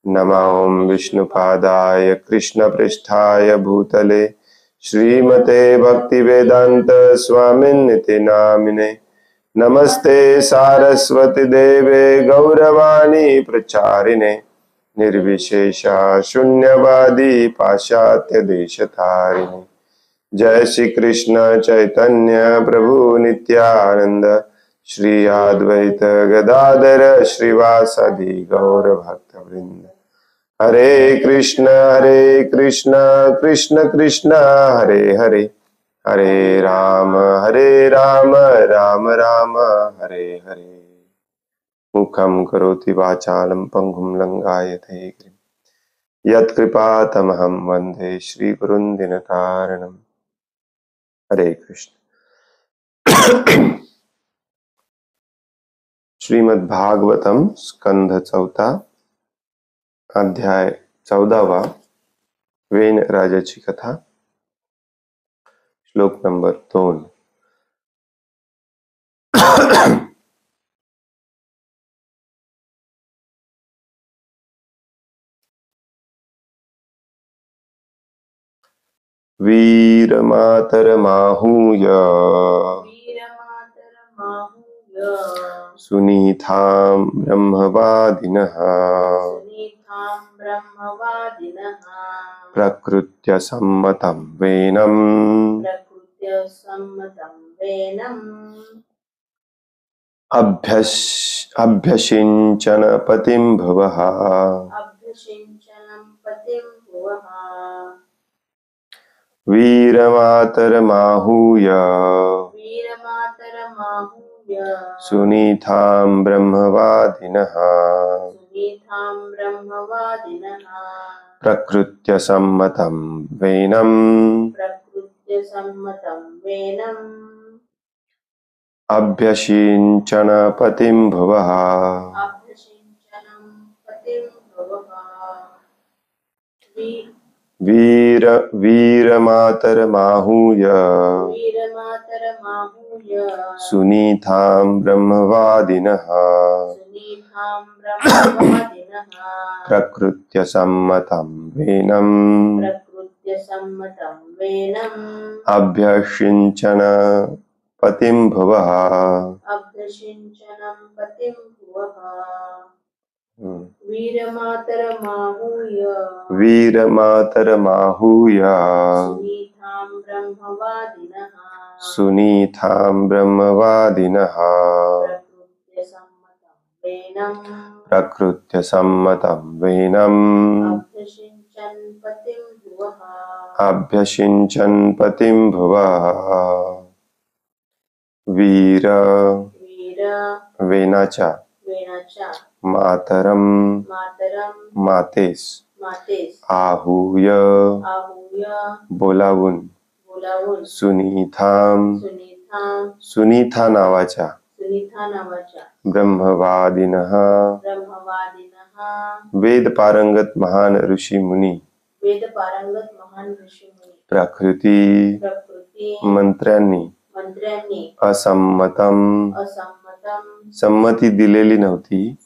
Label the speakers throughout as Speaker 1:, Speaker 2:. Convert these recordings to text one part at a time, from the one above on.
Speaker 1: नमः ओं विष्णुपादाय कृष्णपृष्ठाय भूतले श्रीमते भक्तिवेदांत स्वामिन्निति नामिने। नमस्ते सारस्वती देवे गौरवाणी प्रचारिणे निर्विशेषा शून्यवादी पाश्चात्य देशतारिणे। जय श्री कृष्ण चैतन्य प्रभु नित्यानंद श्री अद्वैत गदाधर श्रीवासादि गौर भक्त वृंद। हरे कृष्ण कृष्ण कृष्ण हरे हरे, हरे राम राम राम हरे हरे। मुखं करोति वाचालं पंगुं लंघयते गिरिं यत्कृपातमहं वन्दे श्रीगुरुं दीनतारिणम्। हरे कृष्ण। श्रीमद् भागवतम स्कंध 4 अध्याय 14 वेन राजाची कथा, श्लोक नंबर 2। वीरमातरमाहूय सुनीतां ब्रह्मवादिनः प्रकृत्य सम्मतं वेनम् अभ्यषिञ्चन पतिं भुवः। वीरमातरमाहूय सुनीतां ब्रह्मवादिनः प्रकृत्य सम्मतं वेनम् अभ्यषिञ्चन पतिं भुवः। वीरमातरमाहूय सुनीतां ब्रह्मवादिनः प्रकृत्य सम्मतं वेनम् अभ्यषिञ्चन पतिं भुवः। वीरमातरमाहूय सुनीतां ब्रह्मवादिनः प्रकृत्य सम्मतं वेनम् अभ्यषिञ्चन पतिं भुवः। वीर वेनाचा, मातरम मातेस, आहूय बोलावून, सुनीतां सुनीता नावाच्या, ब्रह्मवादिनः वेद पारंगत महान ऋषी मुनी, प्रकृती मंत्र्यांनी असम्मतम संमती दिलेली नव्हती,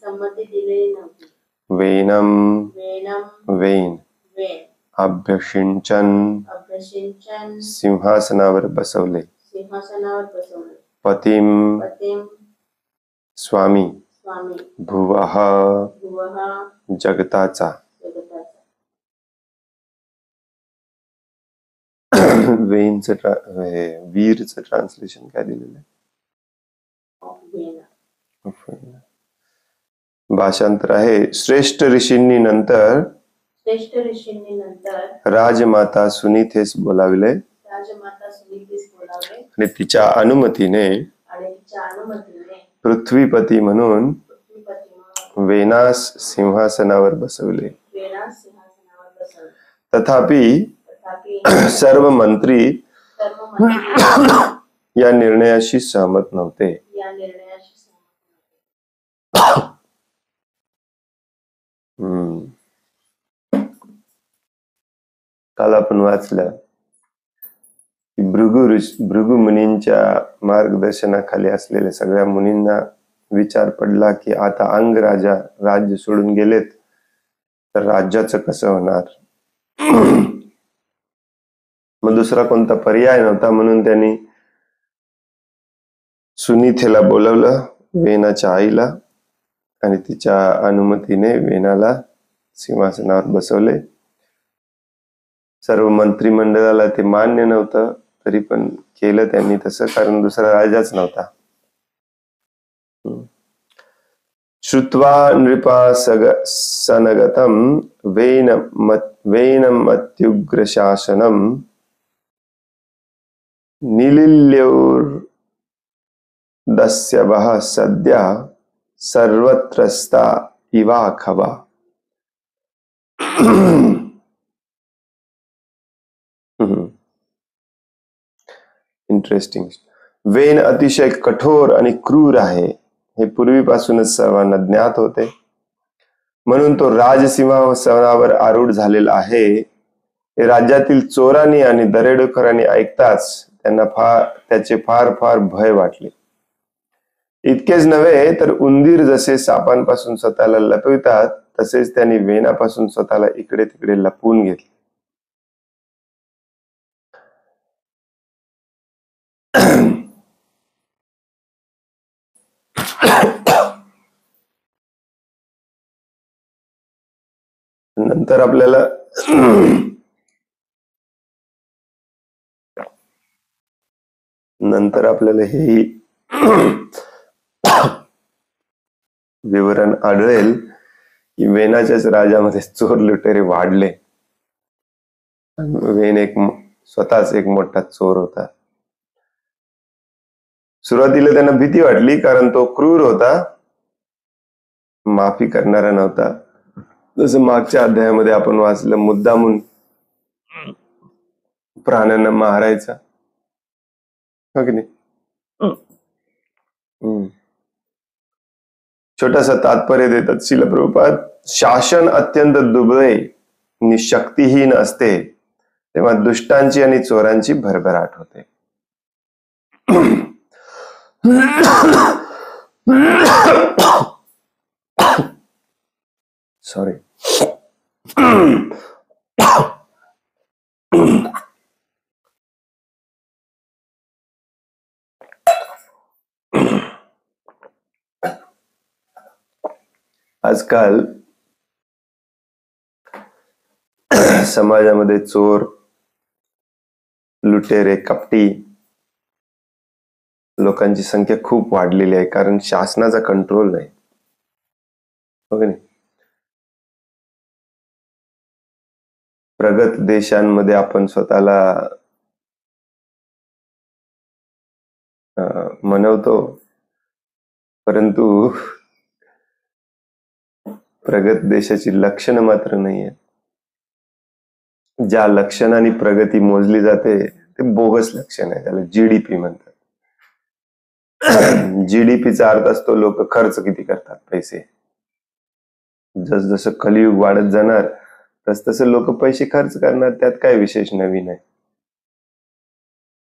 Speaker 1: वेनम वेन अभ्यषिञ्चन सिंहासनावर बसवले, पतिम स्वामी, भुवः जगताचा। वेनचं वीरचं ट्रान्सलेशन काय दिलेलं आहे? भाषांतर आहे, श्रेष्ठ ऋषींनी नंतर राजमाता सुनीतेस बोलाविले आणि तिच्या अनुमतीने पृथ्वीपती म्हणून वेनास सिंहासनावर बसवले। तथापि सर्व मंत्री या निर्णयाशी सहमत नव्हते। काल आपण वाचलं की भृगु मुनींच्या मार्गदर्शनाखाली असलेल्या सगळ्या मुनींना विचार पडला की आता अंग राजा राज्य सोडून गेलेत, तर राज्याचं कसं होणार? मग दुसरा कोणता पर्याय नव्हता, म्हणून त्यांनी सुनीथेला बोलवलं, वेनाच्या आईला, आणि तिच्या अनुमतीने वेनाला सिंहासनावर बसवले. सर्व मंत्रिमंडळाला ते मान्य नव्हतं, तरी पण केलं त्यांनी तसं, कारण दुसरा राजाच नव्हता. श्रुत्वा नृपा सनगतं वेनमत्युग्रशासनं निलील्योर्दस्यवः सद्यः सर्वत्रस्ता इवाखवा. इंटरेस्टिंग. वेन अतिशय कठोर आणि क्रूर आहे हे पूर्वीपासूनच सर्वांना ज्ञात होते, म्हणून तो राजसिंहासनावर आरूढ झालेला आहे हे राज्यातील चोरांनी आणि दरोडेखोरांनी ऐकताच त्यांना त्याचे फार फार भय वाटले. इतकेच नव्हे तर उंदीर जसे सापांपासून स्वतःला लपवितात, तसेच त्यांनी वेनापासून स्वतःला इकडे तिकडे लपवून घेतले. नंतर आपल्याला हे विवरण आढळेल की वेनाच्याच राज्यामध्ये चोर लुटेरे वाढले. वेन स्वतःच एक मोठा चोर होता. सुरुवातीला त्यांना भीती वाटली, कारण तो क्रूर होता, माफी करणारा नव्हता. जसं मागच्या अध्यायामध्ये आपण वाचलं, मुद्दामून प्राण्यांना मारायचा, हो की नाही? छोटासा तात्पर्य देतात श्रील प्रभुपाद. शासन अत्यंत दुबळे आणि शक्तिहीन असते तेव्हा दुष्टांची आणि चोरांची भरभराट होते. सॉरी. आजकाल समाजामध्ये चोर, लुटेरे, कपटी लोकांची संख्या खूप वाढलेली आहे, कारण शासनाचा कंट्रोल नाही, हो की नाही? प्रगत देशांमध्ये आपण स्वतःला म्हणवतो, परंतु प्रगत देशाची लक्षणं मात्र नाही आहेत. ज्या लक्षणांनी प्रगती मोजली जाते ते बोगस लक्षण आहे, त्याला जीडीपी म्हणतात. जीडीपीचा अर्थ असतो लोक खर्च किती करतात पैसे. जसजसं कलियुग वाढत जाणार तसतसं लोक पैसे खर्च करणार, त्यात काय विशेष नवीन आहे.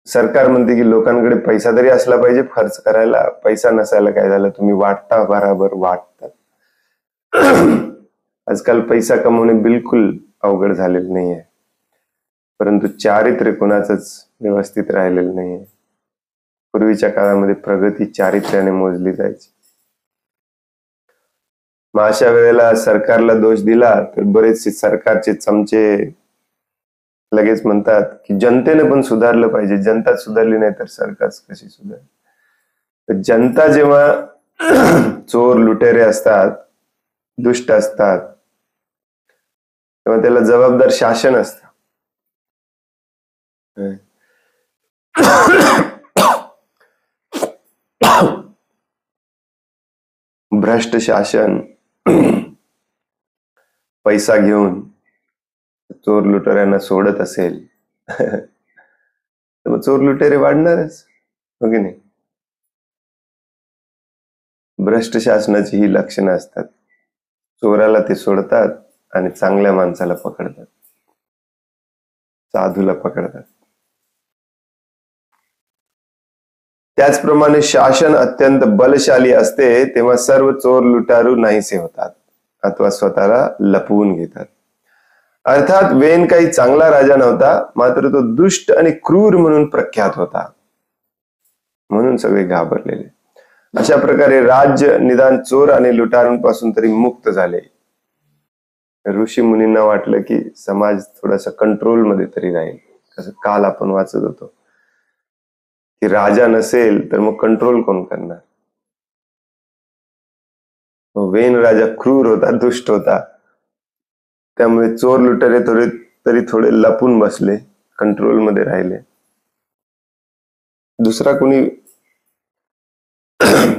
Speaker 1: सरकार म्हणते की लोकांकडे पैसा तरी असला पाहिजे खर्च करायला, पैसा नसायला काय झालं, तुम्ही वाटता, बराबर वाटतात. आजकाल पैसा कमवणे बिलकुल अवघड झालेलं नाहीये, परंतु चारित्र्य कोणाचंच व्यवस्थित राहिलेलं नाहीये. पूर्वीच्या काळामध्ये प्रगती चारित्र्याने मोजली जायची. मग अशा वेळेला सरकारला दोष दिला तर बरेचसे सरकारचे चमचे लगेच म्हणतात की जनतेने पण सुधारलं पाहिजे. जनता सुधारली नाही तर सरकार कशी सुधारेल? तर जनता जेव्हा चोर लुटेरे असतात, दुष्ट असतात, तेव्हा त्याला जबाबदार शासन असतं. भ्रष्ट शासन पैसा घेऊन चोर लुटेऱ्यांना सोडत असेल तर मग चोर लुटेरे वाढणारच, हो की नाही? भ्रष्ट शासनाची ही लक्षणं असतात. चोराला ते सोडतात आणि चांगल्या माणसाला पकडतात, साधूला पकडतात. त्याचप्रमाणे शासन अत्यंत बलशाली असते तेव्हा सर्व चोर लुटारू नाहीसे होतात. अथवा स्वतःला लपवून घेतात. अर्थात वेन काही चांगला राजा नव्हता, मात्र तो दुष्ट आणि क्रूर म्हणून प्रख्यात होता, म्हणून सगळे घाबरलेले. अशा प्रकारे राज्य निदान चोर आणि लुटारूंपासून तरी मुक्त झाले. ऋषी मुनींना वाटलं की समाज थोडासा कंट्रोल मध्ये तरी राहील. कसं काल आपण वाचत होतो की राजा नसेल तर मग कंट्रोल कोण करणार. वेन राजा क्रूर होता, दुष्ट होता, त्यामुळे चोर लुटारे थोडे लपून बसले, कंट्रोल मध्ये राहिले. दुसरा कोणी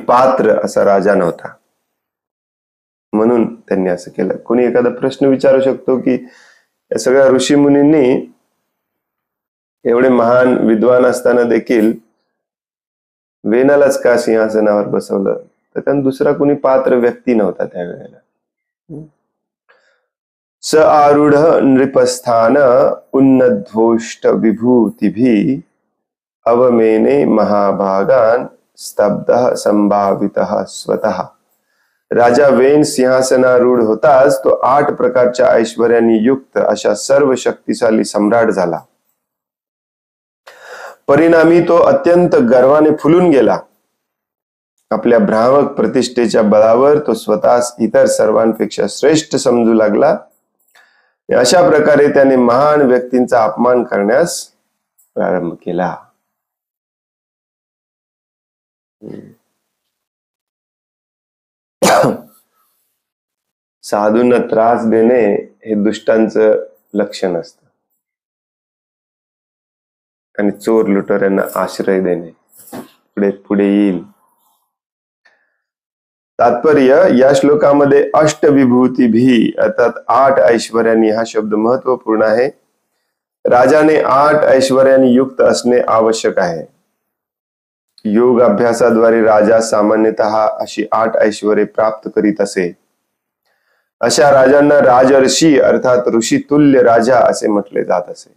Speaker 1: पात्र असा राजा नव्हता, म्हणून त्यांनी असं केलं. कोणी एखादा प्रश्न विचारू शकतो की या सगळ्या ऋषी मुनींनी एवढे महान विद्वान असताना देखील वेनालाच का सिंहासनावर बसवलं? तर कारण दुसरा कोणी पात्र व्यक्ती नव्हता त्यावेळेला. स आरूढ नृपस्थान उन्नद्वोष्ट विभूतिभी अवमेने महाभागान स्तब्ध संभावितः स्वतः. राजा वेन सिंहासनारूढ होताच तो 8 प्रकारच्या ऐश्वर्यांनी युक्त अशा सर्व शक्तिशाली सम्राट झाला. परिणामी तो अत्यंत गर्वाने फुलून गेला. आपल्या भ्रामक प्रतिष्ठेच्या बळावर तो स्वतःस इतर सर्वांपेक्षा श्रेष्ठ समजू लागला. अशा प्रकारे त्याने महान व्यक्तींचा अपमान करण्यास प्रारंभ केला. साधूंना त्रास देणे हे दुष्टांचं लक्षण असतं आणि चोर लुटाऱ्यांना आश्रय देणे पुढे पुढे येईल. तात्पर्य या श्लोकामध्ये अष्टविभूतिभी अर्थात 8 ऐश्वर्यांनी हा शब्द महत्वपूर्ण आहे. राजाने 8 ऐश्वर्यांनी युक्त असणे आवश्यक आहे. योग अभ्यासाद्वारे राजा सामान्यतः अशी 8 ऐश्वर्ये प्राप्त करीत असे. अशा राजांना राजर्षी अर्थात ऋषी तुल्य राजा असे म्हटले जात असे.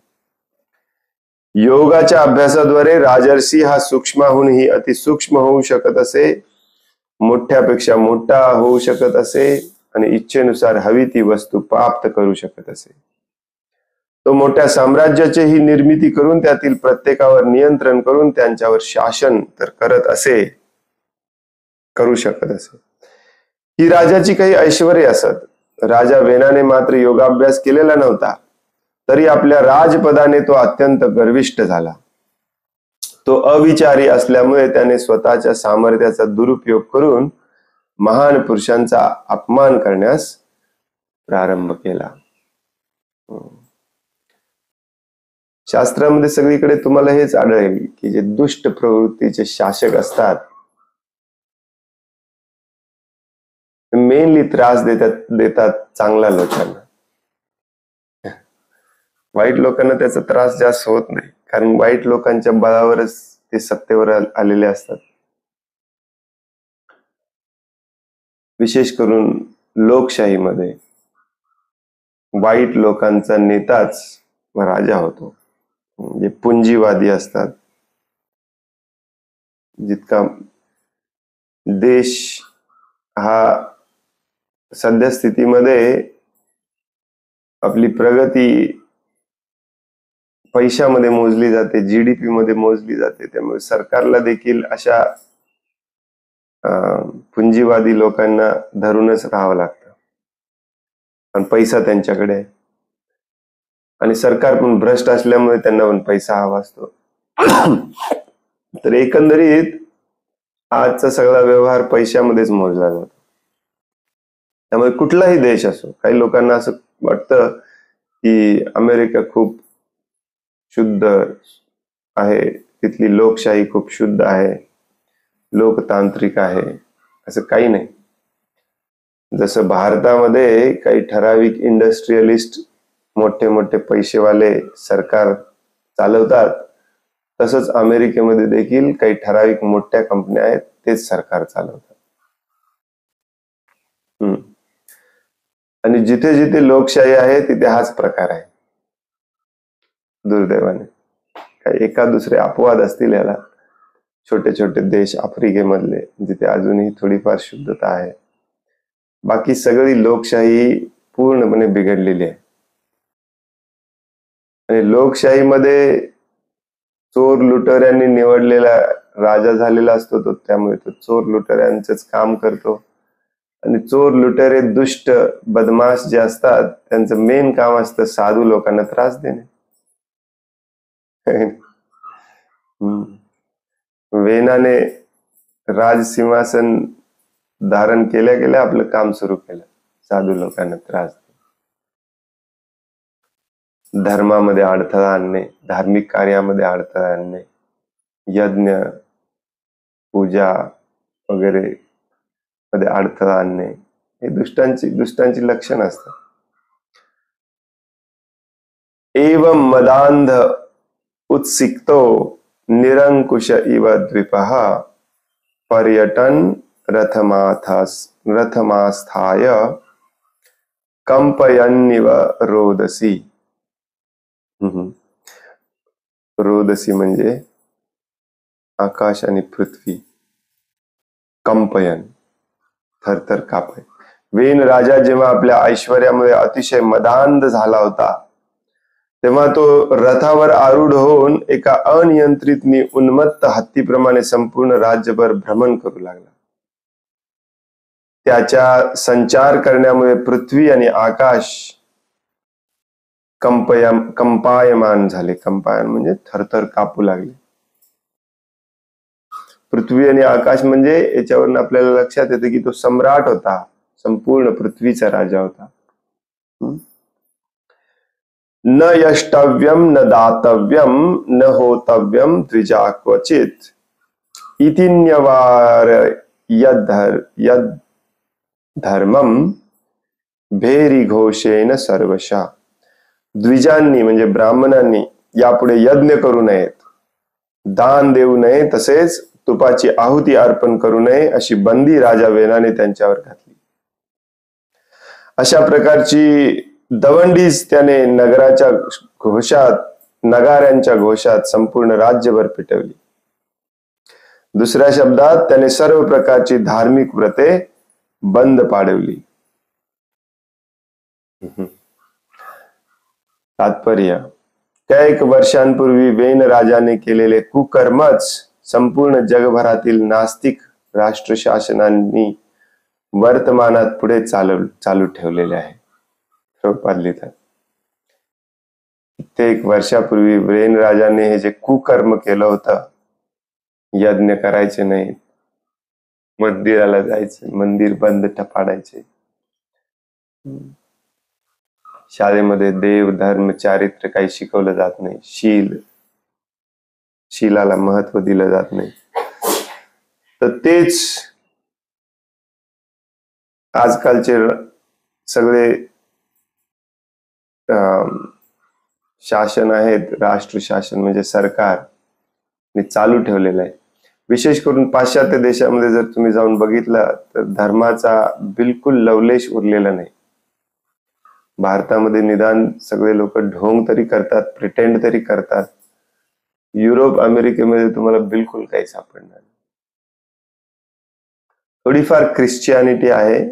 Speaker 1: योगाच्या अभ्यासाद्वारे राजर्षी हा सूक्ष्माहूनही अतिसूक्ष्म होऊ शकत असे, मोठ्यापेक्षा मोठा होऊ शकत असे आणि इच्छेनुसार हवी ती वस्तू प्राप्त करू शकत असे. तो मोठ्या साम्राज्याचीही निर्मिती करून त्यातील प्रत्येकावर नियंत्रण करून त्यांच्यावर शासन तर करू शकत असे. ही राजाची काही ऐश्वर्य असत. राजा वेनाने मात्र योगाभ्यास केलेला नव्हता, तरी आपल्या राजपदाने तो अत्यंत गर्विष्ठ झाला. तो अविचारी असल्यामुळे त्याने स्वतःच्या सामर्थ्याचा दुरुपयोग करून महान पुरुषांचा अपमान करण्यास प्रारंभ केला. शास्त्रामध्ये सगळीकडे तुम्हाला हेच आढळेल की जे दुष्ट प्रवृत्तीचे शासक असतात मेनली त्रास देतात चांगल्या लोकांना. वाईट लोकांना त्याचा त्रास जास्त होत नाही, कारण वाईट लोकांच्या बळावरच ते सत्तेवर आलेले असतात. विशेष करून लोकशाहीमध्ये वाईट लोकांचा नेताच राजा होतो. जे पुंजीवादी असतात, जितका देश हा सध्या स्थितीमध्ये आपली प्रगती पैशामध्ये मोजली जाते, जीडीपी मध्ये मोजली जाते. त्यामुळे सरकारला देखील अशा पुंजीवादी लोकांना धरूनच राहावं लागतं, पण पैसा त्यांच्याकडे आहे आणि सरकार पण भ्रष्ट असल्यामुळे त्यांना पण पैसा हवा असतो. तर एकंदरीत आजचा सगळा व्यवहार पैशामध्येच मोजला जातो. त्यामुळे कुठलाही देश असो, काही लोकांना असं वाटतं की अमेरिका खूप शुद्ध आहे, तिथली लोकशाही खूप शुद्ध आहे, लोकतांत्रिक आहे. असं काही नाही. जसं भारतामध्ये काही ठराविक इंडस्ट्रियलिस्ट मोठे मोठे पैसेवाले सरकार चालवतात, तसंच अमेरिकेमध्ये देखील काही ठराविक मोठ्या कंपन्या आहेत, तेच सरकार चालवतात. आणि जिथे जिथे लोकशाही आहे तिथे हाच प्रकार आहे. दुर्दैवाने काही एका दुसरे अपवाद असतील याला, छोटे छोटे देश आफ्रिकेमधले जिथे अजूनही थोडीफार शुद्धता आहे. बाकी सगळी लोकशाही पूर्णपणे बिघडलेली आहे. आणि लोकशाहीमध्ये चोर लुटाऱ्यांनी निवडलेला राजा झालेला असतो तो, त्यामुळे तो चोर लुटाऱ्यांचंच काम करतो. आणि चोर लुटारे दुष्ट बदमाश जे असतात त्यांचं मेन काम असतं साधू लोकांना त्रास देणे. वेनाने राजसिंहासन धारण केल्या केल्या आपलं काम सुरू केलं, साधू लोकांना त्रास देणे, धर्मामध्ये अडथळा आणणे, धार्मिक कार्यामध्ये अडथळा आणणे, यज्ञ पूजा वगैरे मध्ये अडथळा आणणे, हे दुष्टांची लक्षण असतात. एवं मदांध उत्सिक्तो निरंकुश इव द्विपः पर्यटन रथमास्थाय कंपयन्निव रोदसी. रोदसी म्हणजे आकाश आणि पृथ्वी कंपयन, थरथर कापय. वेन राजा जेव्हा आपल्या ऐश्वर्यामुळे अतिशय मदांध झाला होता तेव्हा तो रथावर आरूढ होऊन एका अनियंत्रित उन्मत्त हत्तीप्रमाणे संपूर्ण राज्यभर भ्रमण करू लागला. त्याच्या संचार करण्यामुळे पृथ्वी आणि आकाश कंपायमान झाले. कंपायन म्हणजे थरथर कापू लागले. पृथ्वी आणि आकाश म्हणजे याच्यावरून आपल्याला लक्षात येते की तो सम्राट होता, संपूर्ण पृथ्वीचा राजा होता. न यष्टव्यम न दातव्यम न होतव्यम द्विजा क्वचित इतिन्यवार यद धर्मम भेरी घोषेन सर्वशा. द्विजांनी म्हणजे ब्राह्मणांनी यापुढे यज्ञ करू नयेत, दान देऊ नये, तसेच तुपाची आहुती अर्पण करू नये अशी बंदी राजा वेनाने त्यांच्यावर घातली. अशा प्रकारची दवंडीच त्याने नगराच्या घोषात, नगाऱ्यांच्या घोषात संपूर्ण राज्यभर पेटवली. दुसऱ्या शब्दात त्याने सर्व प्रकारची धार्मिक व्रते बंद पाडवली. तात्पर्य, कैक वर्षांपूर्वी वेन राजाने केलेले कुकर्मच संपूर्ण जगभरातील नास्तिक राष्ट्रशासनांनी वर्तमानात पुढे चालू ठेवलेले आहे. प्रभुपाद लिहितात, कित्येक वर्षापूर्वी वेन राजाने हे जे कुकर्म केलं होतं, यज्ञ करायचे नाहीत, मंदिराला जायचे, मंदिर बंद पाडायचे, शाळेमध्ये देव धर्म चारित्र्य काही शिकवलं जात नाही, शीलाला महत्व दिलं जात नाही, तर तेच आजकालचे सगळे शासन आहेत, राष्ट्र शासन म्हणजे सरकार चालू ठेवलेलं आहे. विशेष करून पाश्चात्य देशामध्ये जर तुम्ही जाऊन बघितलं तर धर्माचा बिलकुल लवलेश उरलेला नाही. भारतामध्ये निदान सगळे लोक ढोंग तरी करतात, प्रिटेंड तरी करतात. युरोप अमेरिकेमध्ये तुम्हाला बिलकुल काही सापडणार नाही. थोडीफार ख्रिश्चियानिटी आहे,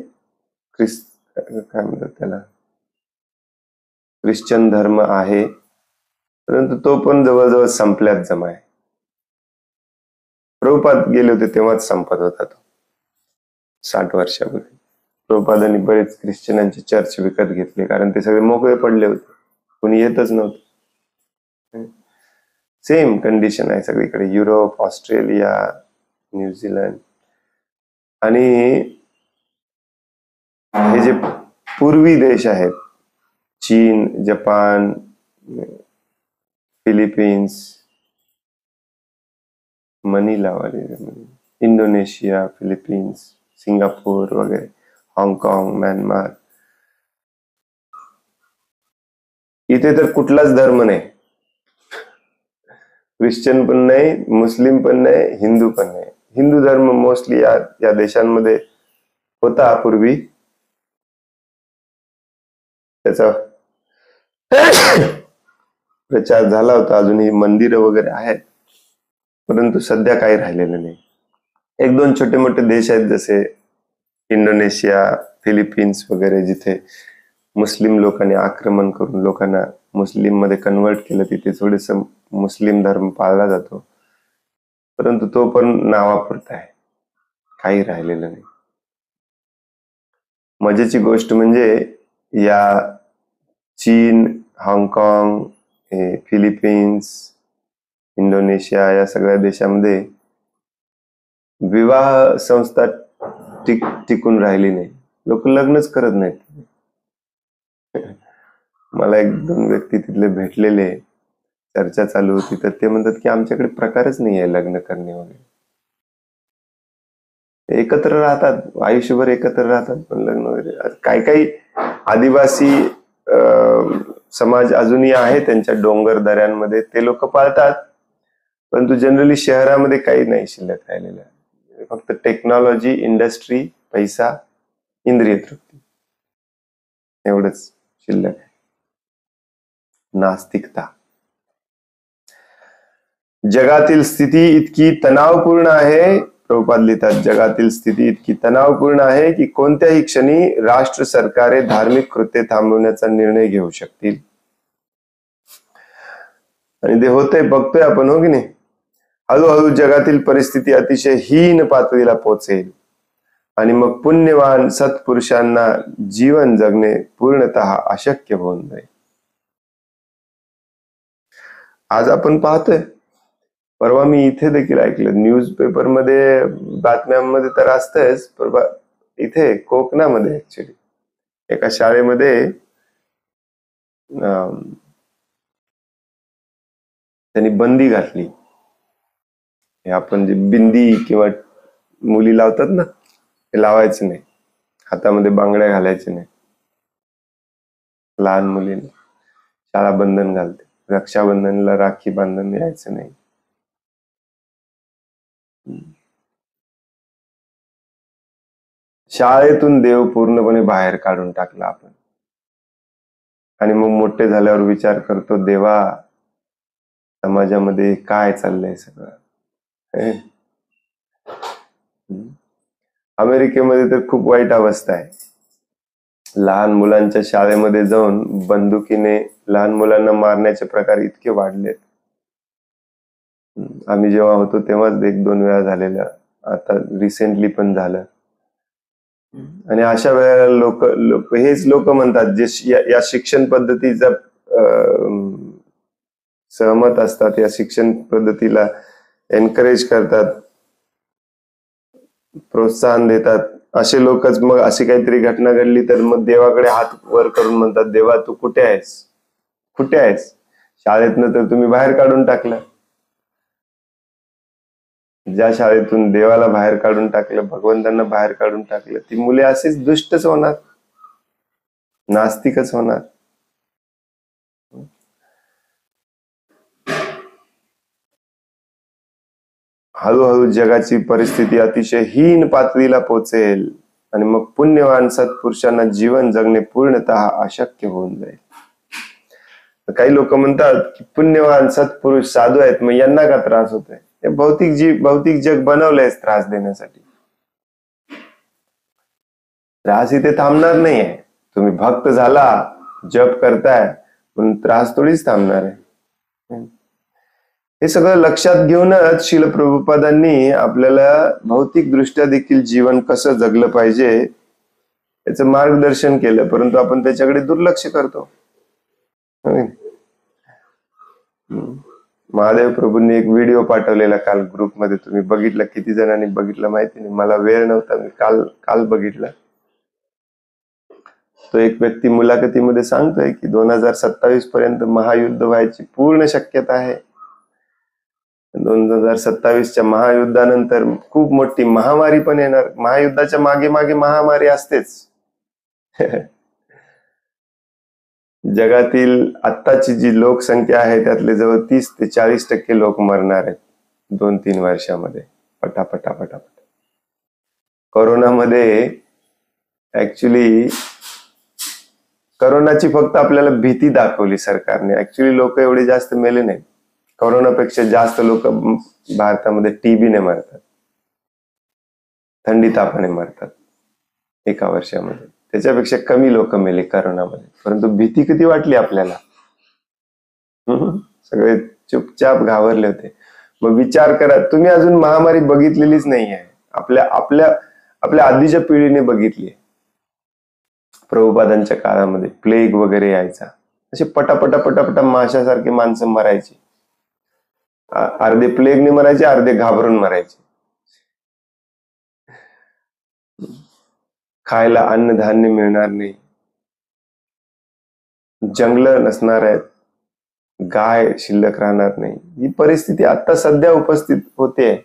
Speaker 1: काय म्हणतात त्याला, ख्रिश्चन धर्म आहे, परंतु तो पण जवळजवळ संपल्यात जमा आहे. प्रभुपाद गेले होते तेव्हाच संपत होता तो, 60 वर्षापूर्वी. प्रभुपादांनी बरेच ख्रिश्चनांचे चर्च विकत घेतले, कारण ते सगळे मोकळे पडले होते, कोणी येतच नव्हतं. सेम कंडिशन आहे सगळीकडे, युरोप, ऑस्ट्रेलिया, न्यूझीलंड. आणि हे जे पूर्वी देश आहेत, चीन, जपान, फिलिपिन्स, मनीला वाले, इंडोनेशिया, फिलिपिन्स, सिंगापूर वगैरे, हाँगकाँग, म्यानमार, इथे तर कुठलाच धर्म नाही. ख्रिश्चन पण नाही, मुस्लिम पण नाही, हिंदू पण नाही. हिंदू धर्म मोस्टली या देशांमध्ये होता पूर्वी, त्याचा प्रचार झाला होता, अजूनही मंदिरं वगैरे आहेत, परंतु सध्या काही राहिलेलं नाही. 1-2 छोटे मोठे देश आहेत जसे इंडोनेशिया, फिलिपिन्स वगैरे जिथे मुस्लिम लोकांनी आक्रमण करून लोकांना मुस्लिम मध्ये कन्वर्ट केलं, तिथे थोडेस मुस्लिम धर्म पाळला जातो, परंतु तो पण नावापुरता आहे, काही राहिलेलं नाही. मजेची गोष्ट म्हणजे या चीन, हाँगकाँग, फिलिपिन्स, इंडोनेशिया या सगळ्या देशामध्ये विवाह संस्था टिकून राहिली नाही. लोक लग्नच करत नाहीत. मला 1-2 व्यक्ती तिथले भेटलेले, चर्चा चालू होती, तर ते म्हणतात की आमच्याकडे प्रकारच नाही आहे लग्न करणे वगैरे. एकत्र राहतात, आयुष्यभर एकत्र राहतात, पण लग्न वगैरे. काही काही आदिवासी समाज अजूनही आहे त्यांच्या डोंगर दऱ्यांमध्ये, ते लोक पाळतात, परंतु जनरली शहरामध्ये काही नाही शिल्लक राहिलेलं. फक्त टेक्नॉलॉजी, इंडस्ट्री, पैसा, इंद्रिय तृप्ती, एवढंच शिल्लक आहे. नास्तिकता. जगातील स्थिती इतकी तणावपूर्ण आहे, प्रभुपाद लिहितात, जगातील स्थिती इतकी तणावपूर्ण आहे की कोणत्याही क्षणी राष्ट्र सरकारे धार्मिक कृत्ये थांबवण्याचा निर्णय घेऊ शकतील. आणि ते होतंय, बघतोय आपण, हो की नाही. हळूहळू जगातील परिस्थिती अतिशय हीन पातळीला पोहोचेल आणि मग पुण्यवान सत्पुरुषांना जीवन जगणे पूर्णतः अशक्य होऊन जाईल. आज आपण पाहतोय, परवा मी इथे देखील ऐकलं, न्यूजपेपर मध्ये, बातम्यांमध्ये तर असतंच, परवा इथे कोकणामध्ये ऍक्च्युली एका शाळेमध्ये त्यांनी बंदी घातली. हे आपण जे बिंदी किंवा मुली लावतात ना, ते लावायचे नाही, हातामध्ये बांगड्या घालायचे नाही, लहान मुलींना शाळा बंधन घालते, रक्षाबंधनला राखी बांधून यायचं नाही. शाळेतून देव पूर्णपणे बाहेर काढून टाकला आपण, आणि मग मोठे झाल्यावर विचार करतो, देवा समाजामध्ये काय चाललंय सगळं. अमेरिकेमध्ये तर खूप वाईट अवस्था आहे. लहान मुलांच्या शाळेमध्ये जाऊन बंदुकीने लहान मुलांना मारण्याचे प्रकार इतके वाढलेत. आम्ही जेव्हा होतो तेव्हाच 1-2 वेळा झालेलं, आता रिसेंटली पण झालं. आणि अशा वेळेला लोक हेच लोक म्हणतात जे या शिक्षण पद्धतीचा सहमत असतात, या शिक्षण पद्धतीला एनकरेज करतात, प्रोत्साहन देतात, असे लोकच मग अशी काहीतरी घटना घडली तर मग देवाकडे हात वर करून म्हणतात, देवा तू कुठे आहेस, कुठे आहेस, शाळेतनं तर तुम्ही बाहेर काढून टाकलं. ज्या शाळेतून देवाला बाहेर काढून टाकलं, भगवंतांना बाहेर काढून टाकलं, ती मुले असेच दुष्टच होणार, नास्तिकच होणार. हळूहळू जगाची परिस्थिती अतिशय हीन पातळीला पोहोचेल आणि मग पुण्यवान सत्पुरुषांना जीवन जगणे पूर्णतः अशक्य होऊन जाईल. काही लोक म्हणतात की पुण्यवान सत्पुरुष साधू आहेत, मग यांना का त्रास होतोय. भौतिक जग बनवलंय त्रास देण्यासाठी. त्रास इथे थांबणार नाहीये. तुम्ही भक्त झाला, जप करताय, पण त्रास थोडीच थांबणार आहे. हे सगळं लक्षात घेऊनच श्रील प्रभुपादांनी आपल्याला भौतिक दृष्ट्या देखील जीवन कसं जगलं पाहिजे याचं मार्गदर्शन केलं, परंतु आपण त्याच्याकडे दुर्लक्ष करतो. महादेव प्रभूंनी एक व्हिडिओ पाठवलेला काल ग्रुपमध्ये, तुम्ही बघितला, किती जणांनी बघितला माहिती नाही, मला वेळ नव्हता, मी काल बघितला. तो एक व्यक्ती मुलाखतीमध्ये सांगतोय की 2027 पर्यंत महायुद्ध व्हायची पूर्ण शक्यता आहे. 2027च्या महायुद्धानंतर खूप मोठी महामारी पण येणार. महायुद्धाच्या मागे मागे महामारी असतेच. जगातील आत्ताची जी लोकसंख्या आहे त्यातले जवळ 30 ते 40% लोक मरणार आहेत 2-3 वर्षामध्ये, पटापटा पटापट. कोरोनामध्ये ऍक्च्युली कोरोनाची फक्त आपल्याला भीती दाखवली सरकारने. ऍक्च्युली लोक एवढे जास्त मेले नाहीत. कोरोनापेक्षा जास्त लोक भारतामध्ये टीबीने मरतात, थंडी तापाने मरतात. एका वर्षामध्ये. त्याच्यापेक्षा कमी लोक मेले करोनामध्ये, परंतु भीती किती वाटली आपल्याला. सगळे चुपचाप घाबरले होते. मग विचार करा, तुम्ही अजून महामारी बघितलेलीच नाही आहे. आपल्या आपल्या आपल्या आधीच्या पिढीने बघितली. प्रभुपादांच्या काळामध्ये प्लेग वगैरे यायचा, असे पटापटा पटापटा माशासारखे माणसं मरायची. अर्धे प्लेगने मरायचे, अर्धे घाबरून मरायचे. खायला अन्नधान्य मिळणार नाही, जंगलं नसणार आहेत, गाय शिल्लक राहणार नाही. ही परिस्थिती आता सध्या उपस्थित होते.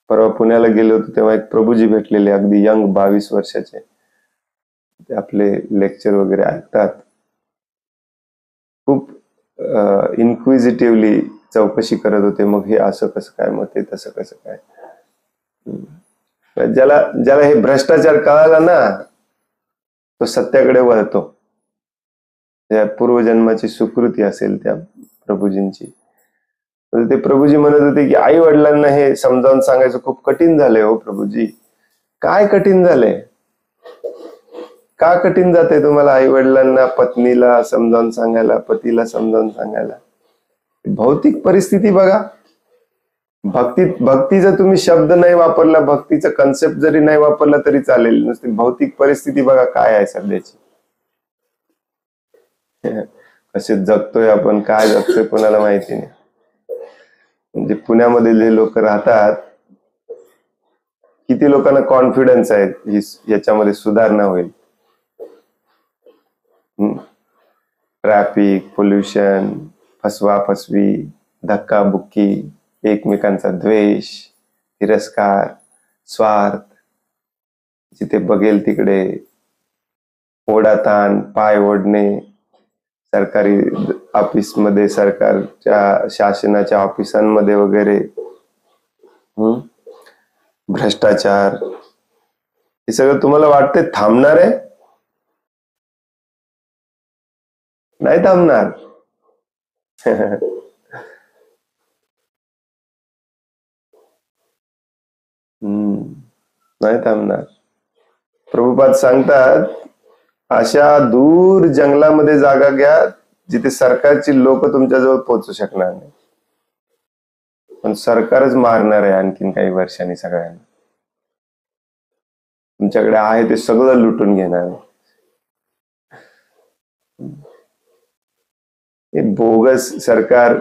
Speaker 1: परवा पुण्याला गेलो होतो तेव्हा एक प्रभूजी भेटलेले, अगदी यंग 22 वर्षाचे. ते आपले लेक्चर वगैरे ऐकतात. खूप इन्क्विजिटिव्हली चौकशी करत होते. मग हे असं कसं काय, मग ते तसं कसं काय. ज्याला ज्याला हे भ्रष्टाचार कळाला ना, तो सत्याकडे वळतो. त्या पूर्वजन्माची सुकृती असेल त्या प्रभूजींची. ते प्रभूजी म्हणत होते की आई वडिलांना हे समजावून सांगायचं खूप कठीण झालंय. हो प्रभूजी, काय कठीण झालंय? का कठीण जाते तुम्हाला आई वडिलांना, पत्नीला समजावून सांगायला, पतीला समजावून सांगायला? भौतिक परिस्थिती बघा. भक्तीचा तुम्ही शब्द नाही वापरला, भक्तीचा कन्सेप्ट जरी नाही वापरला तरी चालेल. नुसती भौतिक परिस्थिती बघा काय आहे सध्याची. कसे जगतोय आपण, काय जगतोय कोणाला माहिती नाही. म्हणजे पुण्यामध्ये जे लोक राहतात, किती लोकांना कॉन्फिडन्स आहे याच्यामध्ये सुधारणा होईल. ट्रॅफिक, पोल्युशन, फसवा फसवी, धक्काबुक्की, एकमेकांचा द्वेष, तिरस्कार, स्वार्थ, जिथे बघेल तिकडे ओढाताण, पाय ओढणे, सरकारी ऑफिसमध्ये, सरकारच्या शासनाच्या ऑफिसांमध्ये वगैरे भ्रष्टाचार, हे सगळं तुम्हाला वाटते थांबणार आहे? नाही थांबणार. नाही थांबणार. प्रभुपाद सांगतात, अशा दूर जंगलामध्ये जागा घ्या जिथे सरकारची लोक तुमच्याजवळ पोहोचू शकणार नाही, पण सरकारच मारणार आहे आणखीन काही वर्षांनी सगळ्यांना. तुमच्याकडे आहे ते सगळं लुटून घेणार आहे. हे बोगस सरकार.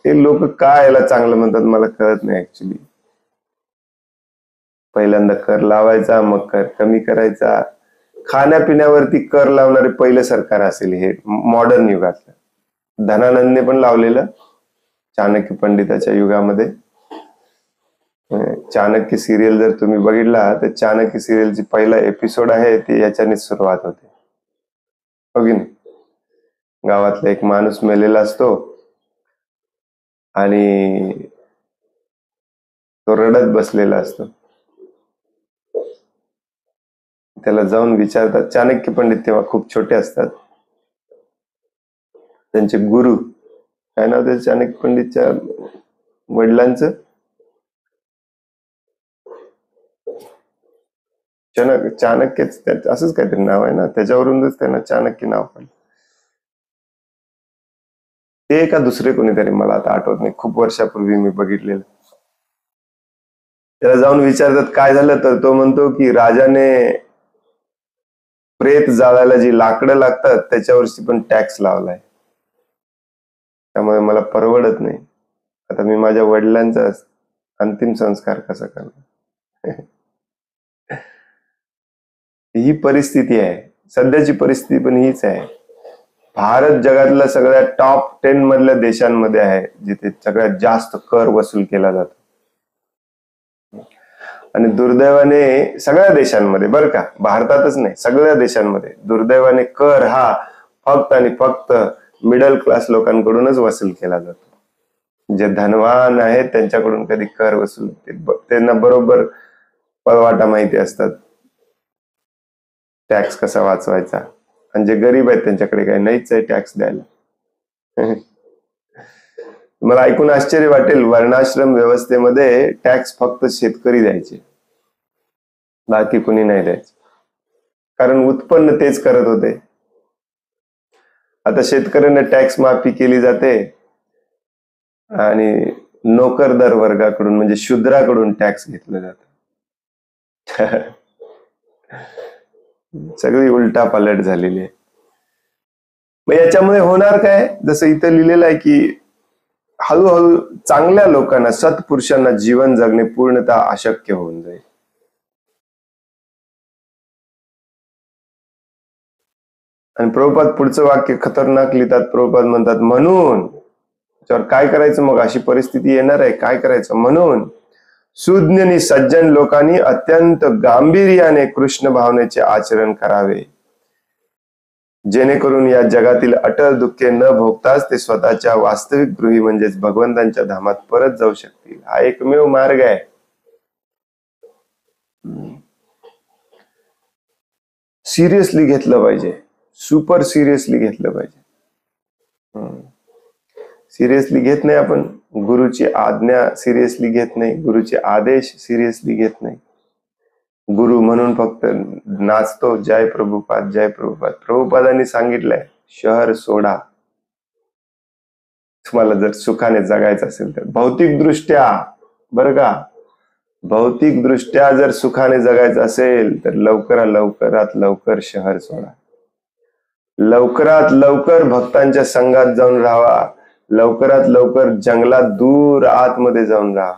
Speaker 1: ते लोक काय याला चांगलं म्हणतात मला कळत नाही ऍक्च्युली. पहिल्यांदा कर लावायचा, मग कर कमी करायचा. खाण्यापिण्यावरती कर लावणारे पहिले सरकार असेल हे मॉडर्न युगातलं. धनानंदने पण लावलेलं चाणक्य पंडिताच्या युगामध्ये. चाणक्य सिरियल जर तुम्ही बघितला तर चाणक्य सिरियलची पहिला एपिसोड आहे ती याच्यानेच सुरुवात होते, हो की नाही. गावातला एक माणूस मेलेला असतो आणि तो रडत बसलेला असतो. त्याला जाऊन विचारतात, चाणक्य पंडित तेव्हा खूप छोटे असतात, त्यांचे गुरु, काय नाव ते चाणक्य पंडितच्या वडिलांचं? चाणक्यच असंच काहीतरी नाव आहे ना, त्याच्यावरूनच त्यांना चाणक्य नाव पडलं. ते का दुसरे कोणीतरी, मला आता आठवत नाही, खूप वर्षापूर्वी मी बघितलेलं. त्याला जाऊन विचारतात काय झालं, तर तो म्हणतो की राजाने प्रेत जाळायला जी लाकडं लागतात त्याच्यावरची पण टॅक्स लावलाय, त्यामुळे मला परवडत नाही. आता मी माझ्या वडिलांचा अंतिम संस्कार कसा करणार? ही परिस्थिती आहे सध्याची. परिस्थिती पण हीच आहे. भारत जगातल्या सगळ्या टॉप 10 मधल्या देशांमध्ये आहे जिथे सगळ्यात जास्त कर वसूल केला जातो. आणि दुर्दैवाने सगळ्या देशांमध्ये, बरं का, भारतातच नाही, सगळ्या देशांमध्ये दुर्दैवाने कर हा फक्त आणि फक्त मिडल क्लास लोकांकडूनच वसूल केला जातो. जे धनवान आहेत त्यांच्याकडून कधी कर वसूल, त्यांना बरोबर पळवाटा माहिती असतात टॅक्स कसा वाचवायचा. आणि जे गरीब आहेत त्यांच्याकडे काही नाहीच आहे टॅक्स द्यायला. मला ऐकून आश्चर्य वाटेल, वर्णाश्रम व्यवस्थेमध्ये टॅक्स फक्त शेतकरी द्यायचे, बाकी कुणी नाही द्यायचं, कारण उत्पन्न तेच करत होते. आता शेतकऱ्यांना टॅक्स माफी केली जाते आणि नोकरदार वर्गाकडून म्हणजे शूद्राकडून टॅक्स घेतलं जात. सगळी उलटापालट झालेली आहे. मग याच्यामुळे होणार काय, जसं इथं लिहिलेलं आहे की हळूहळू चांगल्या लोकांना, सत्पुरुषांना जीवन जगणे पूर्णतः अशक्य होऊन जाईल. आणि प्रभुपाद पुढचं वाक्य खतरनाक लिहितात. प्रभुपाद म्हणतात, म्हणून त्याच्यावर काय करायचं, मग अशी परिस्थिती येणार आहे, काय करायचं, म्हणून सुज्ञ आणि सज्जन लोकांनी अत्यंत गांभीर्याने कृष्ण भावनेचे आचरण करावे, जेणेकरून या जगातील अटळ दुःखे न भोगताच ते स्वतःच्या वास्तविक गृही म्हणजेच भगवंतांच्या धामात परत जाऊ शकतील. हा एकमेव मार्ग आहे. सिरियसली घेतलं पाहिजे, सुपर सिरियसली घेतलं पाहिजे. सिरियसली घेत नाही आपण, गुरुची आज्ञा सिरियसली घेत नाही, गुरुचे आदेश सिरियसली घेत नाही. गुरु म्हणून फक्त नाचतो, जय प्रभुपाद जय प्रभुपाद. प्रभुपादांनी सांगितलंय, शहर सोडा तुम्हाला जर सुखाने जगायचं असेल तर. भौतिक दृष्ट्या, बरं का, भौतिक दृष्ट्या जर सुखाने जगायचं असेल तर लवकरात लवकर शहर सोडा, लवकरात लवकर भक्तांच्या संघात जाऊन राहावा, लवकरात लवकर जंगलात दूर आतमध्ये जाऊन राहा,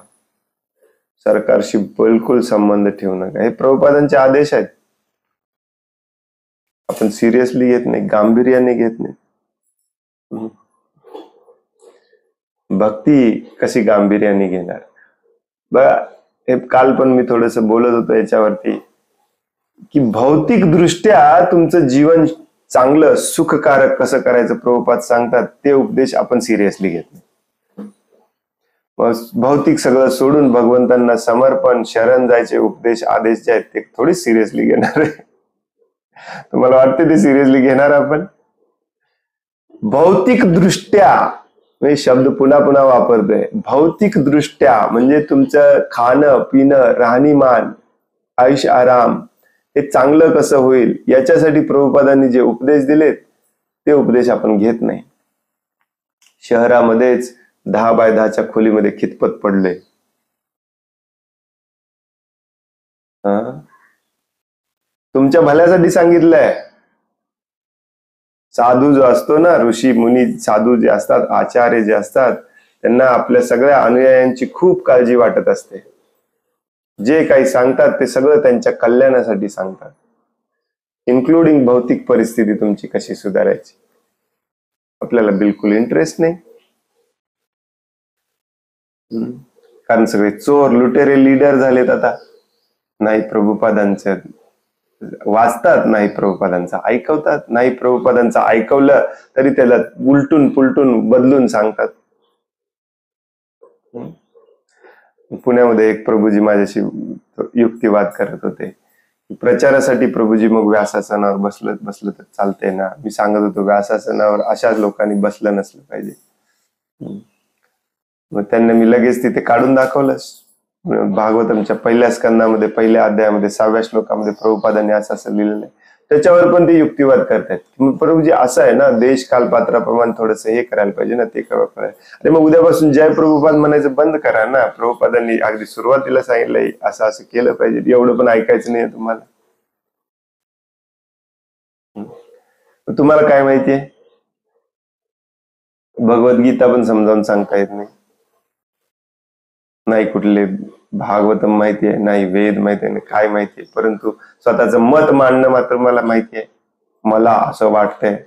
Speaker 1: सरकारशी बिलकुल संबंध ठेवू नका. हे प्रभुपादांचे आदेश आहेत. आपण सिरियसली घेत नाही, गांभीर्याने घेत नाही. भक्ती कशी गांभीर्याने घेणार. बघा, हे काल पण मी थोडस बोलत होतो याच्यावरती, की भौतिक दृष्ट्या तुमचं जीवन चांगलं सुखकारक कसं करायचं प्रभुपाद सांगतात, ते उपदेश आपण सिरियसली घेत नाही. भौतिक सगळं सोडून भगवंतांना समर्पण, शरण जायचे उपदेश, आदेश जे आहेत ते थोडी सिरियसली घेणार आहे. तुम्हाला वाटते ते सिरियसली घेणार आपण? भौतिक दृष्ट्या, मी शब्द पुन्हा पुन्हा वापरतोय, भौतिक दृष्ट्या म्हणजे तुमचं खाणं पिणं, राहणीमान, आयुष्य आराम हे चांगलं कसं होईल याच्यासाठी प्रभुपादांनी जे उपदेश दिलेत ते उपदेश आपण घेत नाही. शहरामध्येच 10 बाय 10च्या खोलीमध्ये खितपत पडले. तुमच्या भल्यासाठी सांगितलंय. साधू जो असतो ना, ऋषी मुनी साधू जे असतात, आचार्य जे असतात, त्यांना आपल्या सगळ्या अनुयायांची खूप काळजी वाटत असते. जे काही सांगतात ते सगळं त्यांच्या कल्याणासाठी सांगतात, इन्क्लुडिंग भौतिक परिस्थिती तुमची कशी सुधारायची. आपल्याला बिलकुल इंटरेस्ट नाही, कारण सगळे चोर लुटेरे लीडर झालेत आता. नाही प्रभुपादांचं वाचतात, नाही प्रभुपादांचं ऐकवतात, नाही प्रभुपादांचं ऐकवलं तरी त्याला उलटून पुलटून बदलून सांगतात. पुण्यामध्ये एक प्रभूजी माझ्याशी युक्तिवाद करत होते. प्रचारासाठी प्रभूजी मग व्यासासनावर बसलं तर चालते ना. मी सांगत होतो व्यासासनावर अशाच लोकांनी बसलं नसलं पाहिजे. मग त्यांना मी लगेच तिथे काढून दाखवलंच. भागवतमच्या पहिल्या स्कंदामध्ये, पहिल्या अध्यायामध्ये 6व्या श्लोकामध्ये प्रभुपादांनी असं लिहिलेलं आहे. त्याच्यावर पण ते युक्तिवाद करतायत. मग प्रभूजी असं आहे ना, देश कालपात्राप्रमाणे थोडस हे करायला पाहिजे ना, ते करायला. अरे मग उद्यापासून जय प्रभुपाद म्हणायचं बंद करा ना. प्रभुपादांनी अगदी सुरुवातीला सांगितलंय असं असं केलं पाहिजे. एवढं पण ऐकायचं नाही तुम्हाला. तुम्हाला काय माहितीये, भगवद्गीता पण समजावून सांगता येत नाही, नाही कुठले भागवतम माहितीये, नाही वेद माहितीये, काय माहितीये, परंतु स्वतःच मत मांडणं मात्र मला माहितीये. मला असं वाटतंय.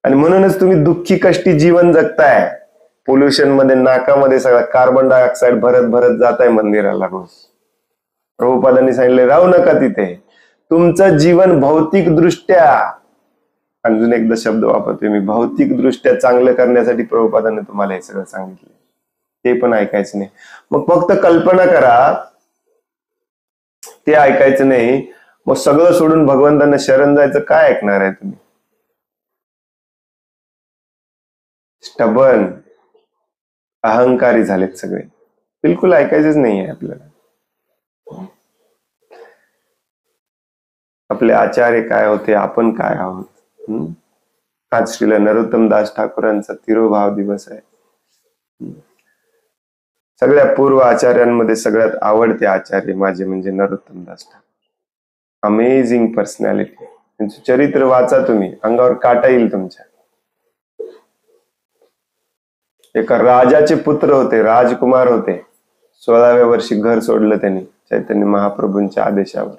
Speaker 1: आणि म्हणूनच तुम्ही दुःखी कष्टी जीवन जगताय. पोल्युशन मध्ये, नाकामध्ये सगळा कार्बन डायऑक्साईड भरत भरत जाताय मंदिराला रोज. प्रभुपादांनी सांगितले राहू नका तिथे. तुमचं जीवन भौतिक दृष्ट्या, अजून एकदा शब्द वापरतोय मी, भौतिक दृष्ट्या चांगलं करण्यासाठी प्रभुपादांनी तुम्हाला हे सगळं सांगितलं. ते पण ऐकायचं नाही. मग फक्त कल्पना करा, ते ऐकायचं नाही. मग सगळं सोडून भगवंतांना शरण जायचं, काय ऐकणार आहे तुम्ही? स्टबर्न, अहंकारी झालेत सगळे. बिलकुल ऐकायचंच नाहीये आपल्याला. आपले आचार्य काय होते, आपण काय आहोत. आज श्रील नरोत्तम दास ठाकूरांचा तिरोभाव दिवस आहे. सगळ्या पूर्व आचार्यांमध्ये सगळ्यात आवडते आचार्य माझे म्हणजे नरोत्तम दास ठाकूर. Amazing personality. त्यांचं चरित्र वाचा तुम्ही, अंगावर काटा येईल तुमच्या. एका राजाचे पुत्र होते, राजकुमार होते. 16व्या वर्षी घर सोडलं त्यांनी चैतन्य महाप्रभूंच्या आदेशावर.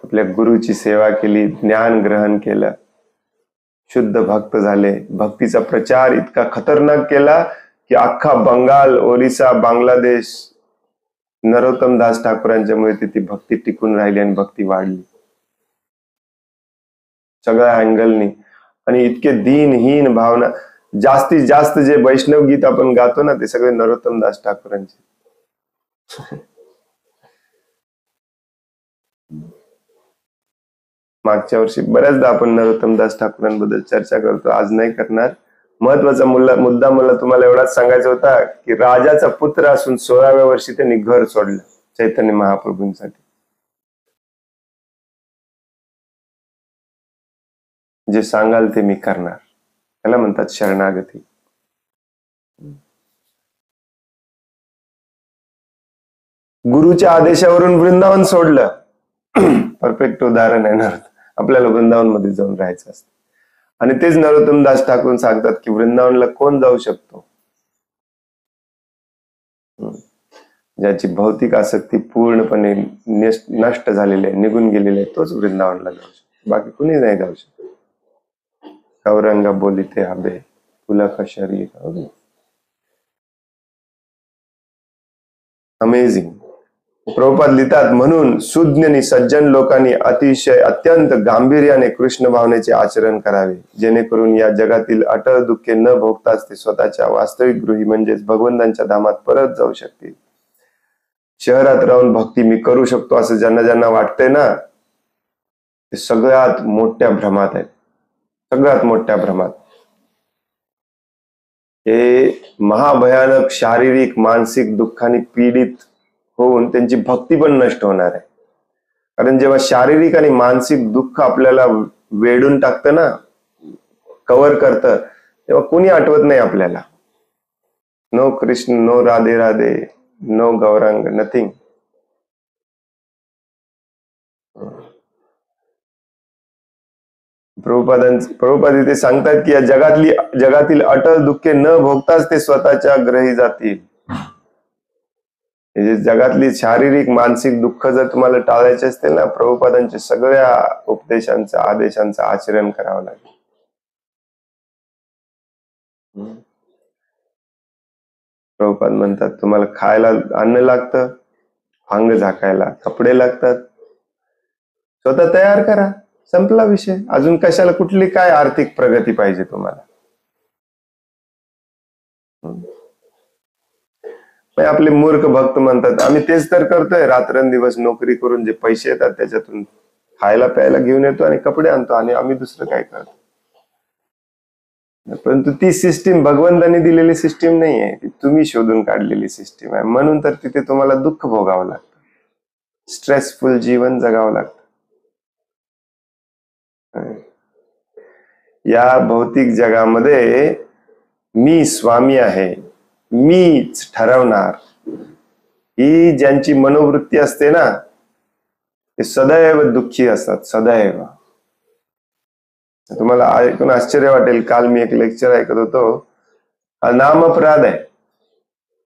Speaker 1: आपल्या गुरुची सेवा केली, ज्ञान ग्रहण केलं, शुद्ध भक्त झाले. भक्तीचा प्रचार इतका खतरनाक केला की अख्खा बंगाल, ओरिसा, बांगलादेश नरोत्तम दास ठाकूरांच्यामुळे तिथे भक्ती टिकून राहिली आणि भक्ती वाढली सगळ्या अँगलनी. आणि इतके दीनहीन भावना, जास्तीत जास्त जे वैष्णव गीत आपण गातो ना ते सगळे नरोत्तम दास ठाकूरांचे. मागच्या वर्षी बऱ्याचदा आपण नरोत्तम दास ठाकूरांबद्दल चर्चा करतो, आज नाही करणार. महत्वाचा मुद्दा मला तुम्हाला एवढाच सांगायचा होता की राजाचा पुत्र असून 16व्या वर्षी त्यांनी घर सोडलं चैतन्य महाप्रभूंसाठी. जे सांगाल ते मी करणार, त्याला म्हणतात शरणागती. गुरुच्या आदेशावरून वृंदावन सोडलं. परफेक्ट उदाहरण आहे ना. आपल्याला वृंदावन मध्ये जाऊन राहायचं असतं. आणि तेच नरोत्तम दास ठाकूर सांगतात की वृंदावनला कोण जाऊ शकतो, ज्याची भौतिक आसक्ती पूर्णपणे नष्ट झालेली आहे, निघून गेलेली आहे, तोच वृंदावनला जाऊ शकतो, बाकी कुणी नाही जाऊ शकतो. गौरंगा बोलिते हबे पुलक शरीर. अमेझिंग. प्रभुपाद लिहितात, म्हणून सुज्ञ आणि सज्जन लोकांनी अतिशय अत्यंत गांभीर्याने कृष्ण भावनेचे आचरण करावे, जेणेकरून या जगातील अटळ दुःखे न भोगताच ते स्वतःच्या वास्तविक गृही म्हणजेच भगवंतांच्या धामात परत जाऊ शकतील. शहरात राहून भक्ती मी करू शकतो असं ज्यांना ज्यांना वाटतंय ना, ते सगळ्यात मोठ्या भ्रमात आहेत, सगळ्यात मोठ्या भ्रमात. हे महाभयानक शारीरिक मानसिक दुःखाने पीडित होऊन त्यांची भक्ती पण नष्ट होणार आहे. कारण जेव्हा शारीरिक आणि मानसिक दुःख आपल्याला वेढून टाकतं ना, कव्हर करतं, तेव्हा कोणी आठवत नाही आपल्याला. No Krishna, no Radhe Radhe, no Gauranga, nothing. Prabhupada इथे सांगतात की या जगातील अटळ दुःखे न भोगताच ते स्वतःच्या ग्रही जातील. जगातली शारीरिक मानसिक दुःख जर तुम्हाला टाळायचे असतील ना, प्रभुपादांच्या सगळ्या उपदेशांचं आदेशांचं आचरण करावं लागेल. प्रभुपाद म्हणतात, तुम्हाला खायला अन्न लागतं, अंग झाकायला कपडे लागतात, स्वतः तयार करा, संपला विषय. अजून कशाला, कुठली काय आर्थिक प्रगती पाहिजे तुम्हाला? आपले मूर्ख भक्त म्हणतात, आम्ही तेच तर करतोय, रात्रंदिवस नोकरी करून जे पैसे येतात त्याच्यातून खायला प्यायला घेऊन येतो आणि कपडे आणतो, आणि आम्ही दुसरं काय करतो. परंतु ती सिस्टीम भगवंतांनी दिलेली सिस्टीम नाही आहे, ती तुम्ही शोधून काढलेली सिस्टीम आहे. म्हणून तर तिथे तुम्हाला दुःख भोगावं लागतं, स्ट्रेसफुल जीवन जगावं लागतं. या भौतिक जगामध्ये मी स्वामी आहे, मीच ठरवणार, ही ज्यांची मनोवृत्ती असते ना, ते सदैव दुःखी असतात, सदैव. तुम्हाला ऐकून आश्चर्य वाटेल, काल मी एक लेक्चर ऐकत होतो, हा नाम अपराध आहे.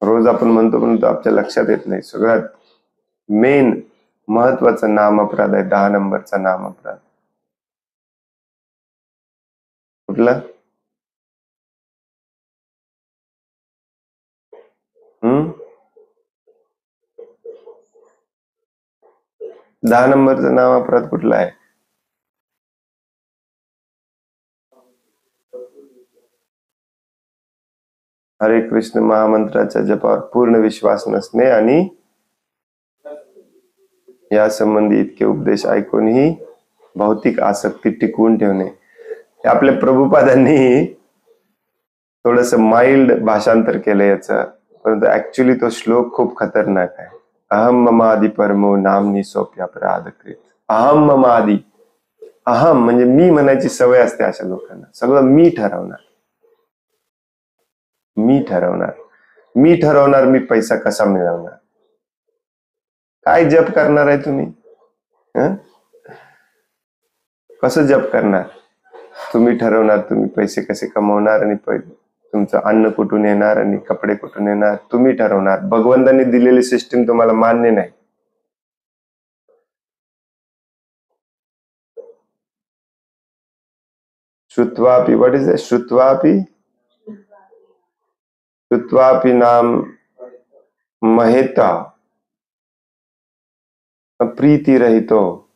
Speaker 1: रोज आपण म्हणतो आपल्या लक्षात येत नाही. सगळ्यात मेन महत्वाचा नाम अपराध आहे, 10 नंबरचा नाम अपराध. कुठला? 10 नंबरचा नाम अपराध कुठला आहे? हरे कृष्ण महामंत्राच्या जपावर पूर्ण विश्वास नसणे आणि या संबंधी इतके उपदेश ऐकूनही भौतिक आसक्ती टिकवून ठेवणे. हे आपल्या प्रभुपादांनी थोडस माइल्ड भाषांतर केलं याचं, परंतु ऍक्च्युली तो श्लोक खूप खतरनाक आहे. अहम ममादि परमो नामनी सोप्यापराध कृत. अहम ममादि, अहम म्हणजे मी म्हणायची सवय असते अशा लोकांना. सगळं मी ठरवणार, मी ठरवणार, मी ठरवणार मी पैसा कसा मिळवणार. काय जप करणार आहे तुम्ही? कसं जप करणार? तुम्ही ठरवणार तुम्ही पैसे कसे कमवणार आणि तुमचं अन्न कुठून येणार आणि कपडे कुठून येणार, तुम्ही ठरवणार. भगवंतांनी दिलेली सिस्टीम तुम्हाला मान्य नाही. श्रुत्वापि, व्हॉट इज श्रुत्वापि? श्रुत्वापि नाम महेता प्रीति रहितो.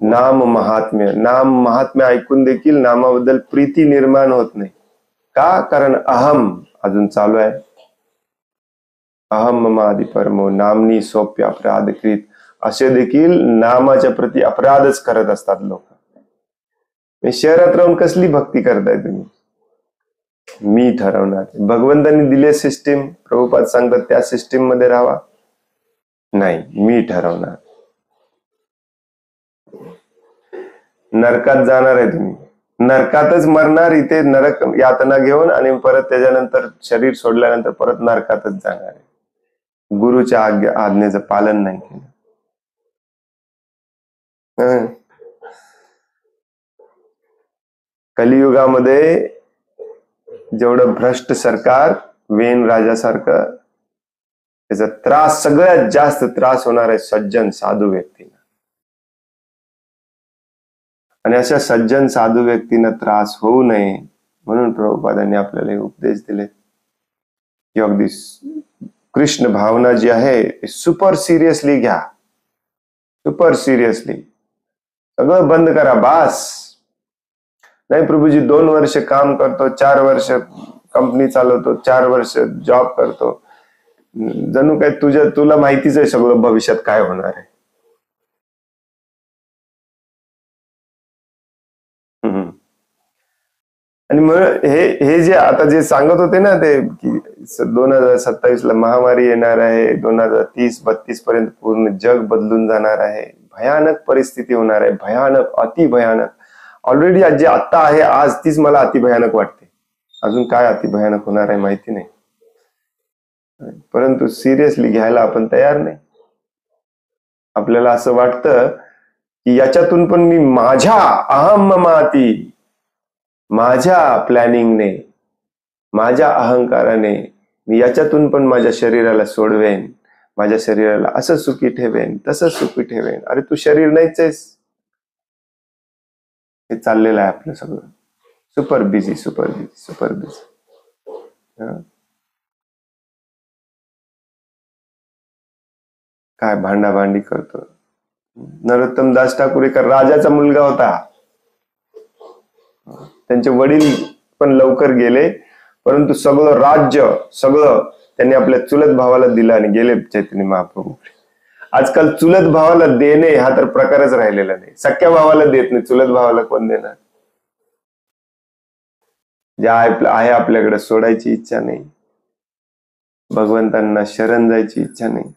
Speaker 1: नाम महात्म्य, नाम महात्म्य ऐकून देखील नामाबद्दल प्रीती निर्माण होत नाही. का? कारण अहम अजून चालू आहे. अहम ममादि परमो नामनी सोप्य अपराध कृत. असे देखील नामाच्या प्रती अपराधच करत असतात लोक. शहरात राहून कसली भक्ती करताय तुम्ही? मी ठरवणार. भगवंतांनी दिले सिस्टीम, प्रभुपाद सांगतात त्या सिस्टीम मध्ये राहावा. नाही, मी ठरवणार. नरकात जाणार आहे तुम्ही, नरकातच मरणार. इथे नरक यातना घेऊन आणि परत त्याच्यानंतर शरीर सोडल्यानंतर परत नरकातच जाणार आहे. गुरुच्या आज्ञेचं पालन नाही केलं. कलियुगामध्ये जेवढं भ्रष्ट सरकार, वेन राजासारखं, त्याचा त्रास, सगळ्यात जास्त त्रास होणार आहे सज्जन साधू व्यक्तींना. आणि अशा सज्जन साधू व्यक्तींना त्रास होऊ नये म्हणून प्रभुपादांनी आपल्याला उपदेश दिले की अगदी कृष्ण भावना जी आहे सुपर सिरियसली घ्या, सुपर सिरियसली. सगळं बंद करा, बास. नाही प्रभूजी 2 वर्ष काम करतो, 4 वर्ष कंपनी चालवतो, 4 वर्ष जॉब करतो, जणू काय तुला माहितीच आहे सगळं भविष्यात काय होणार आहे. आणि मग हे जे आता जे सांगत होते ना ते की 2027 ला महामारी येणार आहे, 2030-32 पर्यंत पूर्ण जग बदलून जाणार आहे, भयानक परिस्थिती होणार आहे, भयानक, अति भयानक. ऑलरेडी जे आता आहे आज तीच मला अति भयानक वाटते. अजून काय अति भयानक होणार आहे माहिती नाही, परंतु सिरियसली घ्यायला आपण तयार नाही. आपल्याला असं वाटतं की याच्यातून पण मी माझ्या अहम ममाती, माझ्या प्लॅनिंगने, माझ्या अहंकाराने मी याच्यातून पण माझ्या शरीराला सोडवेन, माझ्या शरीराला असं सुखी ठेवेन, तसं सुखी ठेवेन. अरे तू शरीर नाहीच आहेस. हे चाललेलं आहे आपलं सगळं. Super busy, super busy, super busy. काय भांडाभांडी करतो. नरोत्तम दास ठाकूर एका राजाचा मुलगा होता. त्यांचे वडील पण लवकर गेले, परंतु सगळं राज्य सगळं त्यांनी आपल्या चुलत भावाला दिलं आणि गेले चैतन्य महाप्रभू. आजकाल चुलत भावाला देणे हा तर प्रकारच राहिलेला नाही. सख्या भावाला देत नाही, चुलत भावाला कोण देणार? जे आहे आपल्याकडे सोडायची इच्छा नाही, भगवंतांना शरण जायची इच्छा नाही.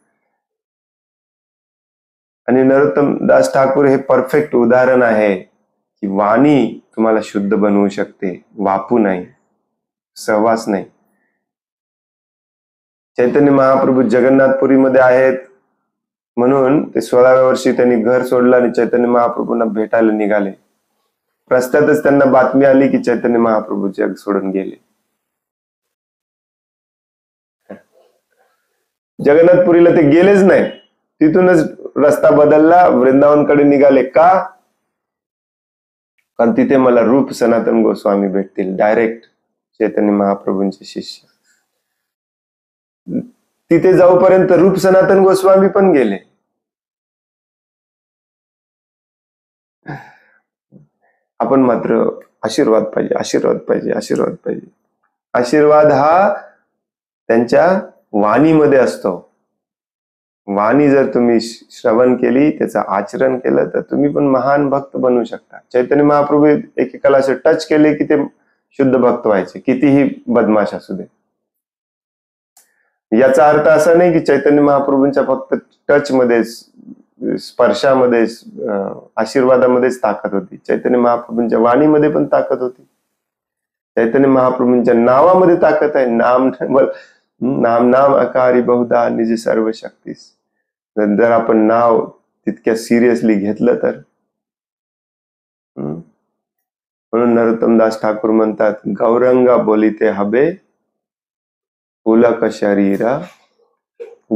Speaker 1: आणि नरोत्तम दास ठाकूर हे परफेक्ट उदाहरण आहे की वाणी तुम्हाला शुद्ध बनवू शकते, वापू नाही, सहवास नाही. चैतन्य महाप्रभू जगन्नाथपुरीमध्ये आहेत म्हणून ते 16व्या वर्षी त्यांनी घर सोडलं आणि चैतन्य महाप्रभूंना भेटायला निघाले. रस्त्यातच त्यांना बातमी आली की चैतन्य महाप्रभू जग सोडून गेले. जगन्नाथपुरीला ते गेलेच नाही, तिथूनच रस्ता बदलला, वृंदावनकडे निघाले. का? कारण तिथे मला रूप सनातन गोस्वामी भेटतील, डायरेक्ट चैतन्य महाप्रभूंचे शिष्य. तिथे जाऊपर्यंत रूप सनातन गोस्वामी पण गेले. आपण मात्र आशीर्वाद पाहिजे, आशीर्वाद पाहिजे, आशीर्वाद पाहिजे. आशीर्वाद हा त्यांच्या वाणीमध्ये असतो. वाणी जर तुम्ही श्रवण केली, त्याचं आचरण केलं, तर तुम्ही पण महान भक्त बनू शकता. चैतन्य महाप्रभू एकेकाला असे टच केले की ते शुद्ध भक्त व्हायचे, कितीही बदमाश असू दे. याचा अर्थ असा नाही की चैतन्य महाप्रभूंच्या फक्त टच मध्येच, स्पर्शामध्येच, आशीर्वादामध्येच ताकद होती. चैतन्य महाप्रभूंच्या वाणीमध्ये पण ताकद होती. चैतन्य महाप्रभूंच्या नावामध्ये ताकद आहे. नाम नाम अकारी बहुधा निज सर्व शक्तीस. जर आपण नाव तितक्या सिरियसली घेतलं तर. म्हणून नरोत्तमदास ठाकूर म्हणतात, गौरंगा बोलिते हबे पुलक शरीरा.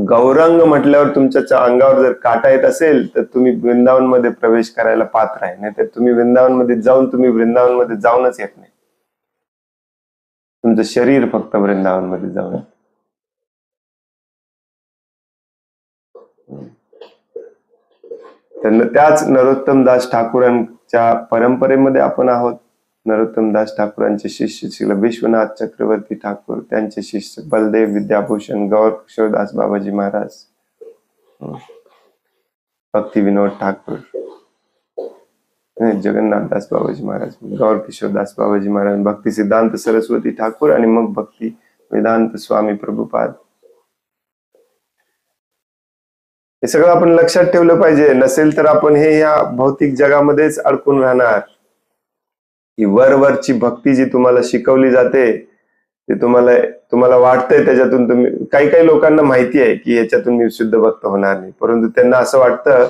Speaker 1: गौरंग म्हटल्यावर तुमच्या अंगावर जर काटा येत असेल तर तुम्ही वृंदावन मध्ये प्रवेश करायला पात्र आहे. नाही तर तुम्ही वृंदावन मध्ये जाऊनच येत नाही. तुमचं शरीर फक्त वृंदावन मध्ये जाऊन. त्याच नरोत्तमदास ठाकूरांच्या परंपरेमध्ये आपण आहोत. नरोत्तमदास ठाकूरांचे शिष्य श्री विश्वनाथ चक्रवर्ती ठाकूर, त्यांचे शिष्य बलदेव विद्याभूषण, गौर किशोरदास बाबाजी महाराज, भक्ती विनोद ठाकूर, जगन्नाथदास बाबाजी महाराज, गौर किशोरदास बाबाजी महाराज, भक्ती सिद्धांत सरस्वती ठाकूर आणि मग भक्ती वेदांत स्वामी प्रभुपाद. हे सगळं आपण लक्षात ठेवलं पाहिजे. नसेल तर आपण या भौतिक जगामध्येच अडकून राहणार. ही वरवरची भक्ती जी तुम्हाला शिकवली जाते, ते तुम्हाला वाटतंय त्याच्यातून तुम्ही, काही लोकांना माहिती आहे की याच्यातून मी शुद्ध भक्त होणार नाही, परंतु त्यांना असं वाटतं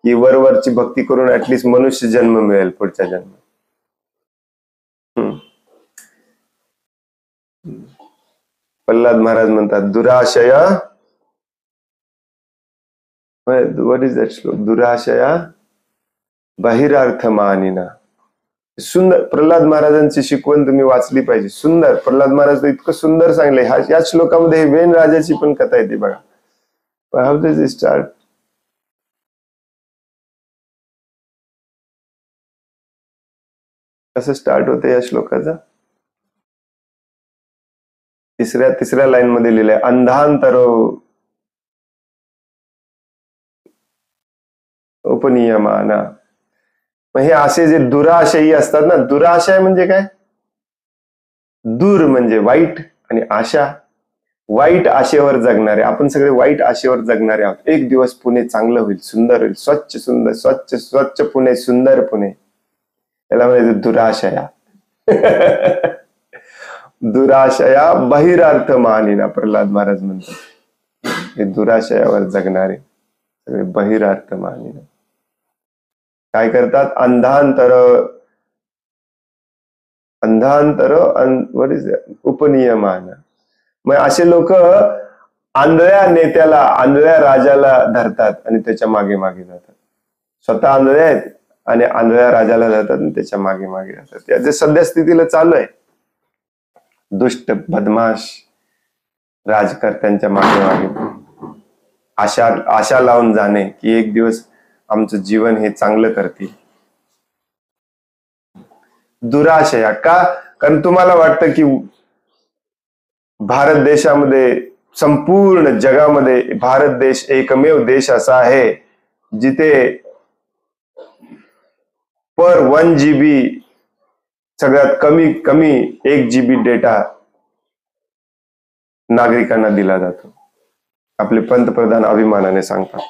Speaker 1: की वरवरची भक्ती करून ऍटलिस्ट मनुष्य जन्म मिळेल पुढच्या जन्म. प्रल्हाद महाराज म्हणतात, दुराशया, व्हॉट इज दॅट श्लोक, दुराशया बहिरार्थ मानिना. सुंदर प्रल्हाद महाराजांची शिकवण तुम्ही वाचली पाहिजे. सुंदर प्रल्हाद महाराज इतकं सुंदर सांगले. या श्लोकामध्ये वेन राजाची पण कथा येते बघा. How does it start? कसं स्टार्ट होते या श्लोकाचा? तिसऱ्या लाईन मध्ये लिहिलंय, अंधांतरो उपनियमाना. मग हे असे जे दुराशयी असतात ना, दुराशय म्हणजे काय? दूर म्हणजे वाईट आणि आशा, वाईट आशेवर जगणारे. आपण सगळे वाईट आशेवर जगणारे आहोत. एक दिवस पुणे चांगलं होईल, सुंदर होईल, स्वच्छ पुणे, सुंदर पुणे. याला म्हणायचं दुराशया. दुराशया बहिरार्थ मानिना, प्रल्हाद महाराज म्हणतात. हे दुराशयावर जगणारे सगळे बहिरार्थ मानिना काय करतात? उपनियमान. मग असे लोक आंधळ्या नेत्याला, आंधळ्या राजाला धरतात आणि त्याच्या मागे जातात. स्वतः आंधळे आहेत आणि आंधळ्या राजाला धरतात आणि त्याच्या मागे जातात. याचे सध्या स्थितीला चालू आहे. दुष्ट बदमाश राजकर्त्यांच्या मागे आशा लावून जाणे की एक दिवस आमचं जीवन हे चांगलं करतील. दुराशया का? कारण तुम्हाला वाटतं की भारत देशामध्ये, संपूर्ण जगामध्ये भारत देश एकमेव देश असा आहे जिथे पर 1 GB सगळ्यात कमी 1 GB डेटा नागरिकांना दिला जातो. आपले पंतप्रधान अभिमानाने सांगतात.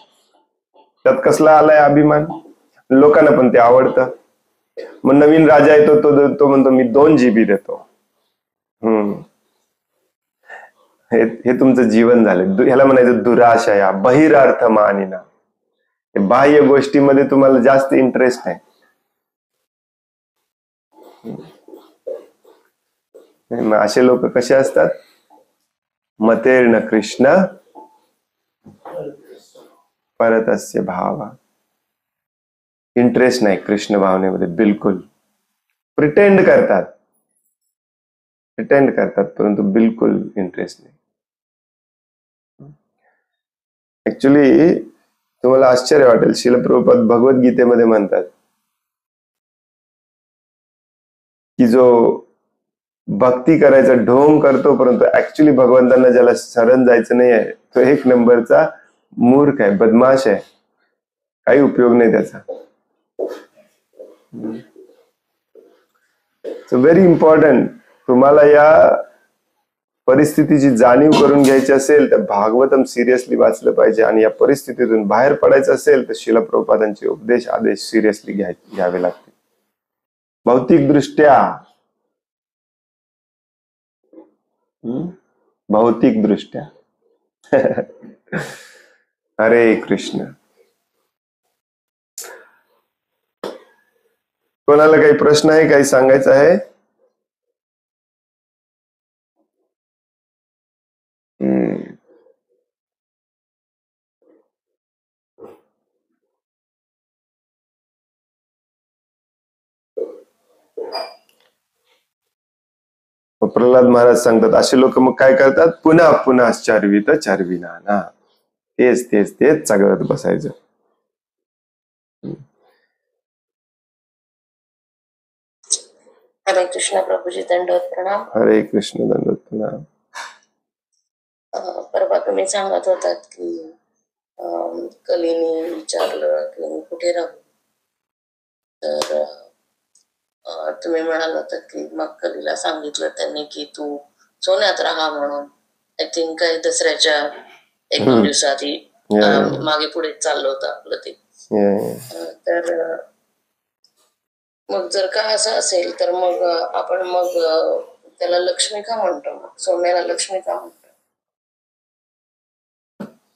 Speaker 1: त्यात कसला आलाय अभिमान? लोकांना पण ते आवडतं. मग नवीन राजा येतो, तो म्हणतो मी 2 GB देतो. हे तुमचं जीवन झालं. ह्याला म्हणायचं दुराशया बहिरार्थ मानिना. बाह्य गोष्टीमध्ये तुम्हाला जास्त इंटरेस्ट आहे. मग असे लोक कसे असतात? मतेर्ण कृष्ण परतस्य भावा. इंटरेस्ट नाही कृष्ण भावनेमध्ये बिलकुल. प्रिटेंड करतात परंतु बिलकुल इंटरेस्ट नाही. ऍक्च्युली तुम्हाला आश्चर्य वाटेल, श्रील प्रभुपाद भगवद्गीतेमध्ये म्हणतात की जो भक्ती करायचा ढोंग करतो परंतु ऍक्च्युली भगवंतांना ज्याला शरण जायचं नाही आहे, तो 1 नंबरचा मूर्ख आहे, बदमाश आहे, काही उपयोग नाही त्याचा. सो व्हेरी इम्पॉर्टंट, तुम्हाला या परिस्थितीची जाणीव करून घ्यायची असेल तर भागवतम सिरियसली वाचलं पाहिजे, आणि या परिस्थितीतून बाहेर पडायचं असेल तर श्रील प्रभुपादांचे उपदेश आदेश सिरियसली घ्यावे लागतील. भौतिक दृष्ट्या भौतिक दृष्ट्या हरे कृष्ण. कोणाला काही प्रश्न आहे, काही सांगायचं आहे? प्रल्हाद महाराज सांगतात, असे लोक मग काय करतात, पुन्हा पुन्हा चरवित चरविना ना, तेच तेच तेच सगळ्यात बसायचं.
Speaker 2: हरे कृष्ण प्रभूजी, दंडवत प्रणाम.
Speaker 1: हरे कृष्ण, दंडवत प्रणाम.
Speaker 2: परवा तुम्ही सांगत होतात की कलीने विचारलं की मी कुठे राहू, तर तुम्ही म्हणाल होतात की मग कलीला सांगितलं त्यांनी की तू सोन्यात राहा म्हणून. आय थिंक काही दसऱ्याच्या 1-2 दिवसाआधी मागे पुढे चाललं होतं आपलं ते. तर मग जर का असं असेल तर मग आपण मग त्याला लक्ष्मी का म्हणतो, मग सोन्याला लक्ष्मी का म्हणतो?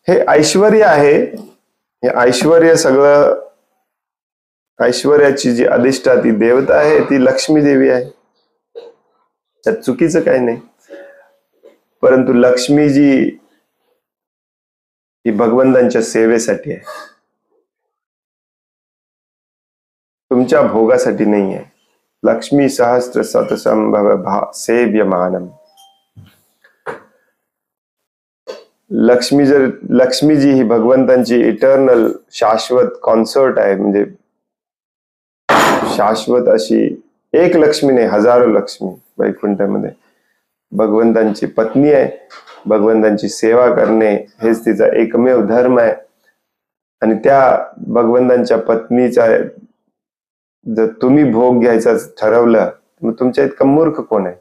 Speaker 1: हे ऐश्वर्य आहे, हे ऐश्वर्य सगळं, ऐश्वर्याची जी अधिष्ठाती देवता आहे ती लक्ष्मी देवी आहे, त्यात चुकीचं काही नाही. परंतु लक्ष्मी जी ही भगवंतांच्या सेवेसाठी आहे, तुमच्या भोगासाठी नाही आहे. लक्ष्मी सहस्त्र सतसंभव सेव्यमानम. लक्ष्मी जी ही भगवंतांची इटर्नल शाश्वत कॉन्सर्ट आहे, म्हणजे शाश्वत अशी एक लक्ष्मी नाही, हजारो लक्ष्मी वैकुंठामध्ये. भगवंतांची पत्नी आहे, भगवंतांची सेवा करणे हेच तिचा एकमेव धर्म आहे. आणि त्या भगवंतांच्या पत्नीचा जर तुम्ही भोग घ्यायचा ठरवलं, मग तुमच्या इतका मूर्ख कोण आहे?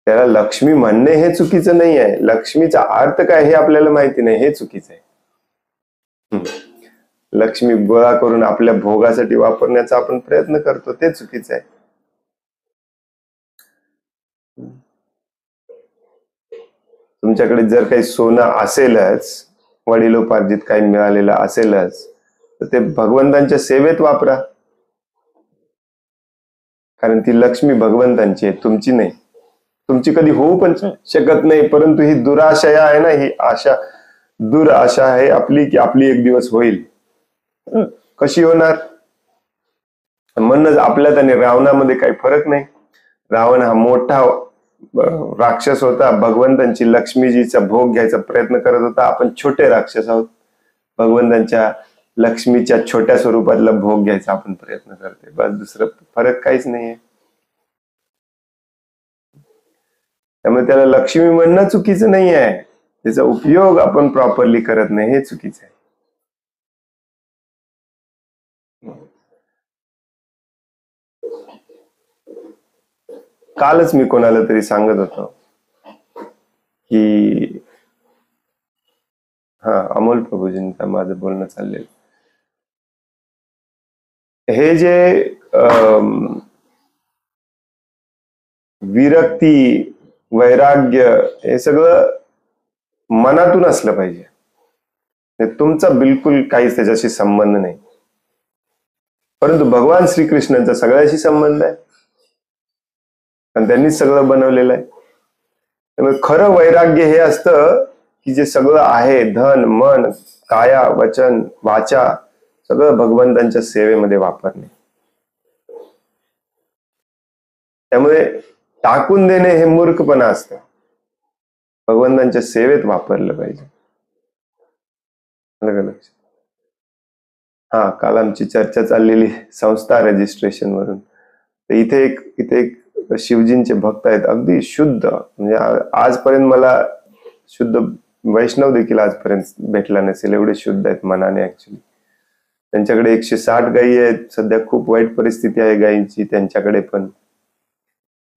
Speaker 1: त्याला लक्ष्मी म्हणणे हे चुकीचं नाही आहे, लक्ष्मीचा अर्थ काय हे आपल्याला माहिती नाही, हे चुकीचं आहे. लक्ष्मी गोळा करून आपल्या भोगासाठी वापरण्याचा आपण प्रयत्न करतो, ते चुकीचं आहे. तुमच्याकडे जर काही सोनं असेलच, वडिलोपार्जित काही मिळालेलं असेलच, तर ते भगवंतांच्या सेवेत वापरा, कारण ती लक्ष्मी भगवंतांची आहे, तुमची नाही. तुमची कधी होऊ पण शकत नाही, परंतु ही दुराशया आहे ना, ही आशा, दुराशा आहे आपली की आपली एक दिवस होईल. कशी होणार? म्हणूनच आपल्यात आणि रावणामध्ये काही फरक नाही. रावण हा मोठा राक्षस होता, भगवंतांची लक्ष्मीजीचा भोग घ्यायचा प्रयत्न करत होता. आपण छोटे राक्षस आहोत, भगवंतांच्या लक्ष्मीच्या छोट्या स्वरूपातला भोग घ्यायचा आपण प्रयत्न करते, बस, दुसरं फरक काहीच नाहीये. त्यामुळे त्याला लक्ष्मी म्हणणं चुकीचं नाही आहे, त्याचा उपयोग आपण प्रॉपरली करत नाही, हे चुकीचं आहे. कालच मी कोणाला तरी सांगत होतो की अमोल प्रभूजींचा माझं बोलणं चाललेलं, हे जे विरक्ती, वैराग्य, हे सगळं मनातून असलं पाहिजे. तुमचा बिलकुल काहीच त्याच्याशी संबंध नाही, परंतु भगवान श्रीकृष्णांचा सगळ्याशी संबंध आहे, आणि त्यांनीच सगळं बनवलेलं आहे. त्यामुळे खरं वैराग्य हे असतं की जे सगळं आहे, धन, मन, काया, वचन, वाचा, सगळं भगवंतांच्या सेवेमध्ये वापरणे. त्यामुळे टाकून देणे हे मूर्खपणा असतं, भगवंतांच्या सेवेत वापरलं पाहिजे. लक्षात? काल आमची चर्चा चाललेली संस्था रजिस्ट्रेशन वरून, तर इथे एक शिवजींचे भक्त आहेत, अगदी शुद्ध, म्हणजे आजपर्यंत मला शुद्ध वैष्णव देखील आजपर्यंत भेटला नसेल, एवढे शुद्ध आहेत मनाने. ऍक्च्युली त्यांच्याकडे 160 गायी आहेत. सध्या खूप वाईट परिस्थिती आहे गायींची त्यांच्याकडे पण.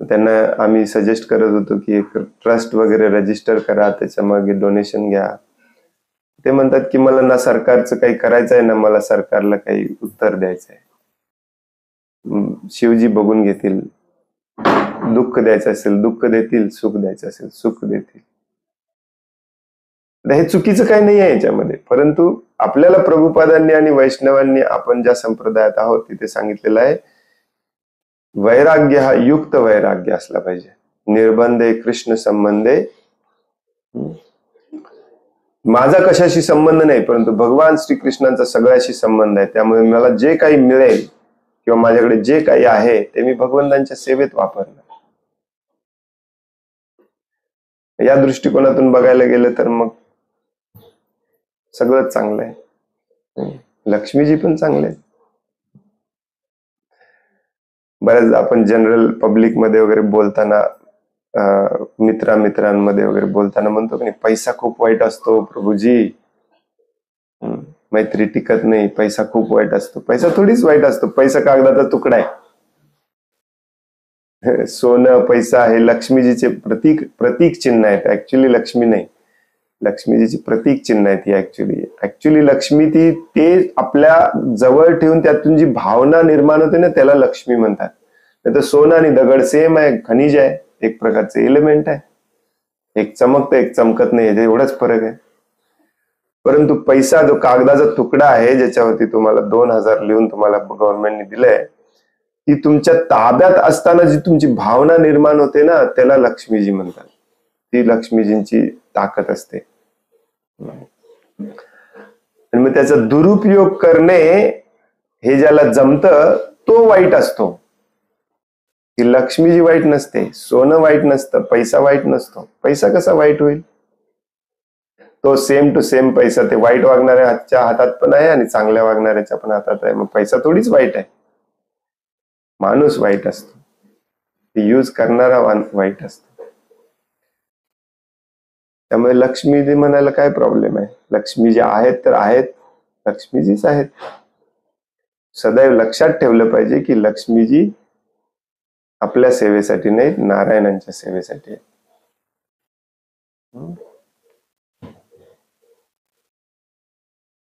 Speaker 1: त्यांना आम्ही सजेस्ट करत होतो की एक ट्रस्ट वगैरे रजिस्टर करा, त्याच्या मागे डोनेशन घ्या. ते म्हणतात की मला ना सरकारचं काही करायचं आहे, ना मला सरकारला काही उत्तर द्यायचं आहे. शिवजी बघून घेतील. दुःख द्यायचं असेल दुःख देतील, सुख द्यायचं असेल सुख देतील. हे चुकीचं काही नाही आहे याच्यामध्ये, परंतु आपल्याला प्रभुपादांनी आणि वैष्णवांनी आपण ज्या संप्रदायात आहोत तिथे सांगितलेलं आहे, वैराग्य हा युक्त वैराग्य असला पाहिजे. निर्बंधे कृष्ण संबंधे. माझा कशाशी संबंध नाही, परंतु भगवान श्रीकृष्णांचा सगळ्याशी संबंध आहे. त्यामुळे मला जे काही मिळेल किंवा माझ्याकडे जे काही आहे ते मी भगवंतांच्या सेवेत वापरणार. या दृष्टिकोनातून बघायला गेलं तर मग सगळंच चांगलं आहे. लक्ष्मीजी पण चांगले आहेत. बऱ्याच आपण जनरल पब्लिक मध्ये वगैरे बोलताना, मित्रांमध्ये वगैरे बोलताना म्हणतो की पैसा खूप वाईट असतो प्रभूजी, मैत्री टिकत नाही, पैसा खूप वाईट असतो. पैसा थोडीच वाईट असतो, पैसा कागदाचा तुकडा आहे. सोनं पैसा हे लक्ष्मीजीचे प्रतीक चिन्ह आहेत. ऍक्च्युली लक्ष्मी नाही, लक्ष्मीजीची प्रतीक चिन्ह आहेत ही. ऍक्च्युली लक्ष्मी ती ते आपल्या जवळ ठेवून त्यातून जी भावना निर्माण होते ना, त्याला लक्ष्मी म्हणतात. नाही तर सोनं आणि दगड सेम आहे, खनिज आहे, एक प्रकारचे एलिमेंट आहे. एक चमकतं एक चमकत नाही, एवढाच फरक आहे. परंतु पैसा जो कागदाचा तुकडा आहे, ज्याच्यावरती तुम्हाला 2000 लिहून तुम्हाला गव्हर्नमेंटने दिलंय, ती तुमच्या ताब्यात असताना जी तुमची भावना निर्माण होते ना, त्याला लक्ष्मीजी म्हणतात. ती लक्ष्मीजींची ताकद असते. आणि मग त्याचा दुरुपयोग करणे हे ज्याला जमतं तो वाईट असतो. ती लक्ष्मीजी वाईट नसते, सोनं वाईट नसतं, पैसा वाईट नसतो. पैसा कसा वाईट होईल? तो सेम टू सेम पैसा ते वाईट वागणाऱ्याच्या हातात पण आहे आणि चांगल्या वागणाऱ्याच्या पण हातात आहे. मग पैसा थोडीच वाईट आहे, माणूस वाईट असतो, यूज करणारा वाईट असतो. त्यामुळे लक्ष्मीजी म्हणायला काय प्रॉब्लेम आहे? लक्ष्मी जे आहेत तर आहेत, लक्ष्मीजीच आहेत. सदैव लक्षात ठेवलं पाहिजे की लक्ष्मीजी आपल्या सेवेसाठी नाहीत, नारायणांच्या सेवेसाठी.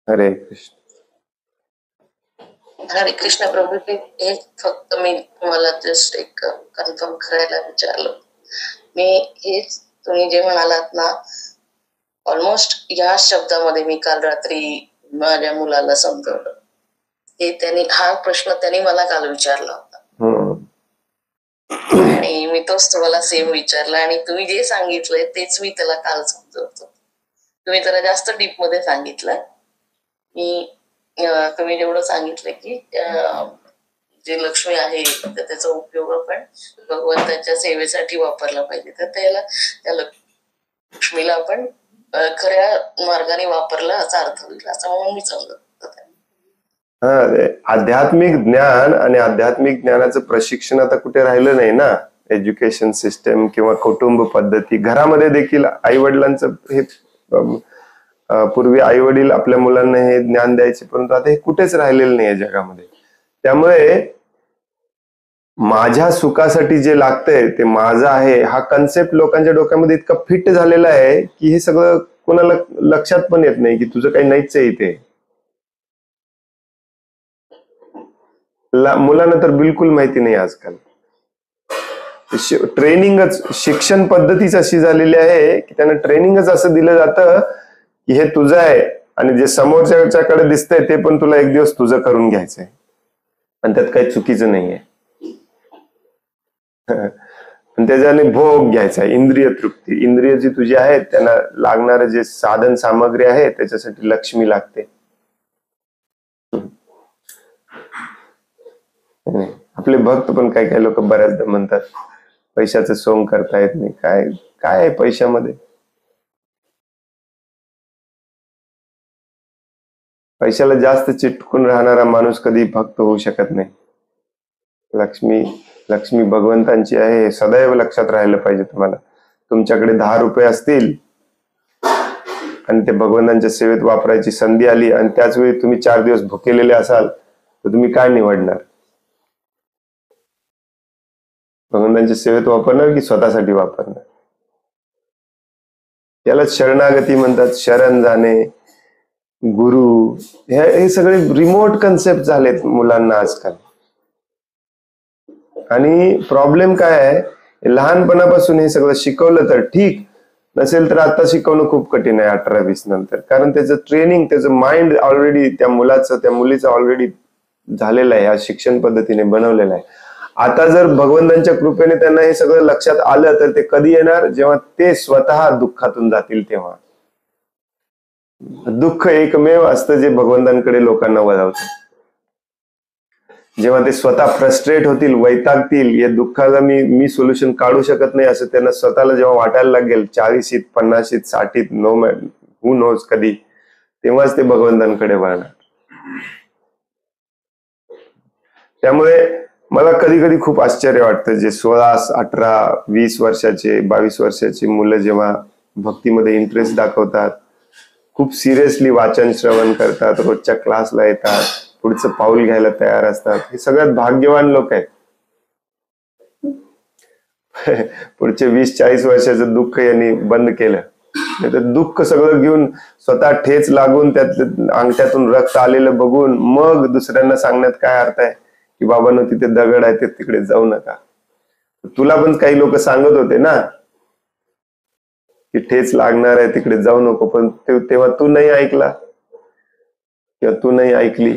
Speaker 1: हरे कृष्ण.
Speaker 2: हरे कृष्ण प्रभू. हे फक्त मी तुम्हाला जस्ट एक कन्फर्म करायला विचारलं. मी हेच तुम्ही जे म्हणालात ना, ऑलमोस्ट या शब्दामध्ये मी काल रात्री माझ्या मुलाला समजवलं. हे त्यांनी हा प्रश्न त्यांनी मला काल विचारला होता आणि मी तोच तुम्हाला सेम विचारला, आणि तुम्ही जे सांगितलंय तेच मी त्याला काल समजवतो. तुम्ही जरा जास्त डीप मध्ये सांगितलं. तुम्ही जेवढं सांगितलं की जे लक्ष्मी आहे त्याचा उपयोग आपण भगवंताच्या सेवेसाठी वापरला पाहिजे, तर त्या लक्ष्मीला आपण खऱ्या मार्गाने वापरला असा अर्थ होईल, असं म्हणून मी समजत.
Speaker 1: आध्यात्मिक ज्ञान आणि आध्यात्मिक ज्ञानाचं प्रशिक्षण आता कुठे राहिलं नाही ना. एज्युकेशन सिस्टम किंवा कुटुंब पद्धती, घरामध्ये देखील आई वडिलांचं हे पूर्वी आई वडील आपल्या मुलांना हे ज्ञान द्यायचे, परंतु आता हे कुठेच राहिलेलं नाही जगामध्ये. त्यामुळे माझ्या सुखासाठी जे लागतंय ते माझं आहे हा कन्सेप्ट लोकांच्या डोक्यामध्ये इतका फिट झालेला आहे की हे सगळं कोणाला लक्षात पण येत नाही की तुझं काही नाहीच आहे इथे. मुलांना तर बिलकुल माहिती नाही आजकाल. ट्रेनिंगच, शिक्षण पद्धतीच अशी झालेली आहे की त्यांना ट्रेनिंगच असं दिलं जातं की हे तुझं आहे आणि जे समोरच्याकडे दिसतंय ते पण तुला एक दिवस तुझं करून घ्यायचंय, आणि त्यात काही चुकीचं नाहीये. त्याच्याने भोग घ्यायचा, इंद्रिय तृप्ती. इंद्रिय जी तुझी आहेत त्यांना लागणारे जे साधन सामग्री आहे त्याच्यासाठी लक्ष्मी लागते. आपले भक्त पण काही लोक बऱ्याचदा म्हणतात पैशाचं सोंग करता येत नाही. काय काय आहे पैशामध्ये? पैशाला जास्त चिटकून राहणारा माणूस कधी भक्त होऊ शकत नाही. लक्ष्मी लक्ष्मी भगवंतांची आहे हे सदैव लक्षात राहिलं पाहिजे तुम्हाला. तुमच्याकडे 10 रुपये असतील आणि ते भगवंतांच्या सेवेत वापरायची संधी आली आणि त्याच वेळी तुम्ही 4 दिवस भुकेलेले असाल तर तुम्ही काय निवडणार? भगवंतांच्या सेवेत वापरणार की स्वतःसाठी वापरणार? याला शरणागती म्हणतात. शरण जाणे, गुरु, हे सगळे रिमोट कन्सेप्ट झालेत मुलांना आजकाल. आणि प्रॉब्लेम काय आहे, लहानपणापासून हे सगळं शिकवलं तर ठीक, नसेल तर आता शिकवणं खूप कठीण आहे 18-20 नंतर. कारण त्याचं ट्रेनिंग, त्याचं माइंड ऑलरेडी त्या मुलाचं त्या मुलीचं ऑलरेडी झालेलं आहे, या शिक्षण पद्धतीने बनवलेलं आहे. आता जर भगवंतांच्या कृपेने त्यांना हे सगळं लक्षात आलं तर ते कधी येणार? जेव्हा ते स्वतः दुःखातून जातील तेव्हा. दुःख एकमेव असतं जे भगवंतांकडे लोकांना वळवतं. जेव्हा ते स्वतः फ्रस्ट्रेट होतील, वैतागतील, या दुःखाला मी सोल्युशन काढू शकत नाही असं त्यांना स्वतःला जेव्हा वाटायला लागेल, 40शीत 50शीत 60शीत हू नोज कधी, तेव्हाच ते भगवंतांकडे वळणार. त्यामुळे मला कधी कधी खूप आश्चर्य वाटतं, जे 16, 18, 20 वर्षाचे 22 वर्षाची मुलं जेव्हा भक्तीमध्ये इंटरेस्ट दाखवतात, खूप सिरियसली वाचन श्रवण करतात, रोजच्या क्लासला येतात, पुढचं पाऊल घ्यायला तयार असतात, हे सगळ्यात भाग्यवान लोक आहेत. पुढचे 20-40 वर्षाचं दुःख यांनी बंद केलं, नाही तर दुःख सगळं घेऊन स्वतः ठेच लागून त्यात अंगठ्यातून रक्त आलेलं बघून मग दुसऱ्यांना सांगण्यात काय अर्थ आहे की बाबांनो तिथे दगड आहे, ते तिकडे जाऊ नका. तुला पण काही लोक सांगत होते ना की ठेच लागणार आहे तिकडे जाऊ नको, पण तेव्हा तू नाही ऐकला किंवा तू नाही ऐकली.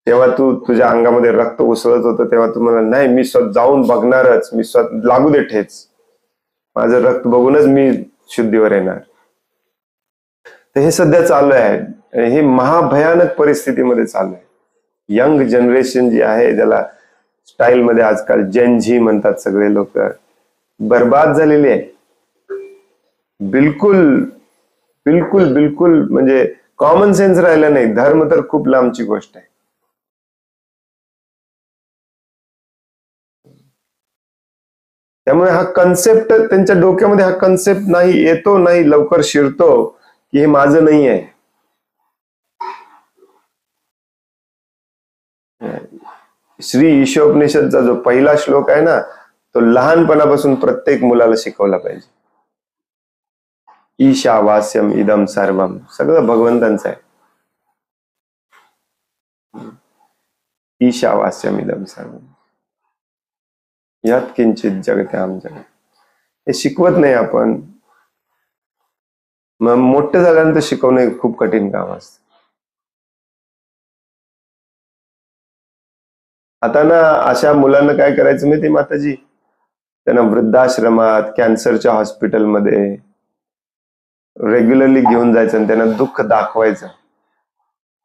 Speaker 1: तेव्हा तू तुझ्या अंगामध्ये रक्त उसळत होतं तेव्हा तू म्हणाला नाही मी जाऊन बघणारच, मी लागू दे ठेच, माझं रक्त बघूनच मी शुद्धीवर येणार. तर हे सध्या चालू आहे, हे महाभयानक परिस्थितीमध्ये चालू आहे. यंग जनरेशन जी आहे, ज्याला स्टाईल मध्ये आजकाल जेन झी म्हणतात सगळे लोक, बर्बाद झालेली आहे. बिलकुल बिलकुल बिलकुल म्हणजे कॉमन सेन्स राहिला नाही. धर्म तर खूप लांबची गोष्ट आहे. त्यामुळे हा कन्सेप्ट त्यांच्या डोक्यामध्ये, हा कन्सेप्ट नाही येतो, नाही लवकर शिरतो की हे माझं नाही आहे. श्री ईशोपनिषदचा जो पहिला श्लोक आहे ना, तो लहानपणापासून प्रत्येक मुलाला शिकवला पाहिजे. ईशावास्यम इदम सर्वम, सगळं भगवंतांचं आहे. ईशावास्यम इदम सर्वम यात किंचित जगत्याम जगत, हे शिकवत नाही आपण. मग मोठं झाल्यानंतर शिकवणे खूप कठीण काम असतं. आता ना अशा मुलांना काय करायचं माहिती माताजी, त्यांना वृद्धाश्रमात, कॅन्सरच्या हॉस्पिटलमध्ये रेग्युलरली घेऊन जायचं आणि त्यांना दुःख दाखवायचं.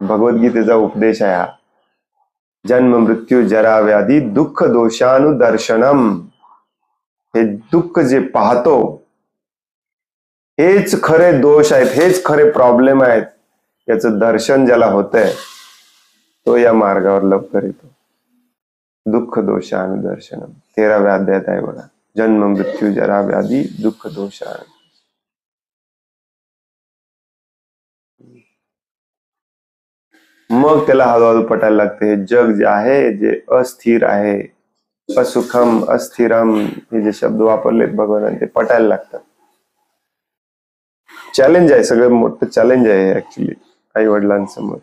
Speaker 1: भगवद्गीतेचा उपदेश आहे हा. जन्म मृत्यू जरा व्याधी दुःख दोषानुदर्शनम. हे दुःख जे पाहतो हेच खरे दोष आहेत, हेच खरे प्रॉब्लेम आहेत, याचं दर्शन ज्याला होतंय तो या मार्गावर लवकर येतो. दुःख दोषानुदर्शनम 13व्या अध्यायात आहे बघा. जन्म मृत्यू जरा व्याधी दुःख दोषानु. मग त्याला हळूहळू पटायला लागते हे जग जे आहे, जे अस्थिर आहे, असुखम अस्थिरम, हे जे शब्द वापरलेत भगवान, ते पटायला लागतात. चॅलेंज आहे, सगळं मोठं चॅलेंज आहे ऍक्च्युली आई वडिलांसमोर.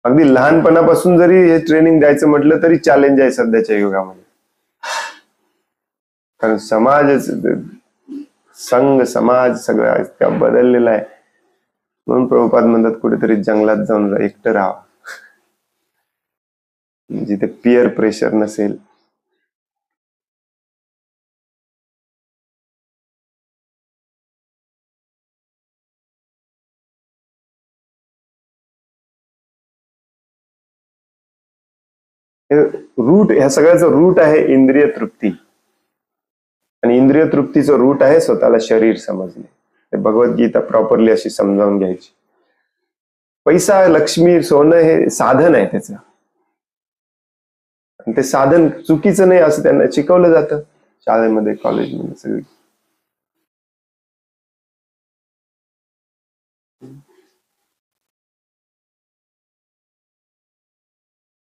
Speaker 1: अगदी लहानपणापासून जरी हे ट्रेनिंग द्यायचं म्हटलं तरी चॅलेंज आहे सध्याच्या युगामध्ये. कारण संघ समाज सगळा इतका बदललेला आहे. म्हणून प्रभुपाद म्हणतात कुठेतरी जंगलात जाऊन एकटं राहा, जिथे पियर प्रेशर नसेल. रूट, ह्या सगळ्याचं रूट आहे इंद्रिय तृप्ती, आणि इंद्रिय तृप्तीचं रूट आहे स्वतःला शरीर समजणे. भगवद्गीता प्रॉपरली अशी समजावून घ्यायची. पैसा, लक्ष्मी, सोनं हे साधन आहे त्याचं. ते साधन चुकीचं नाही असं त्यांना शिकवलं जातं शाळेमध्ये, कॉलेजमध्ये सगळी.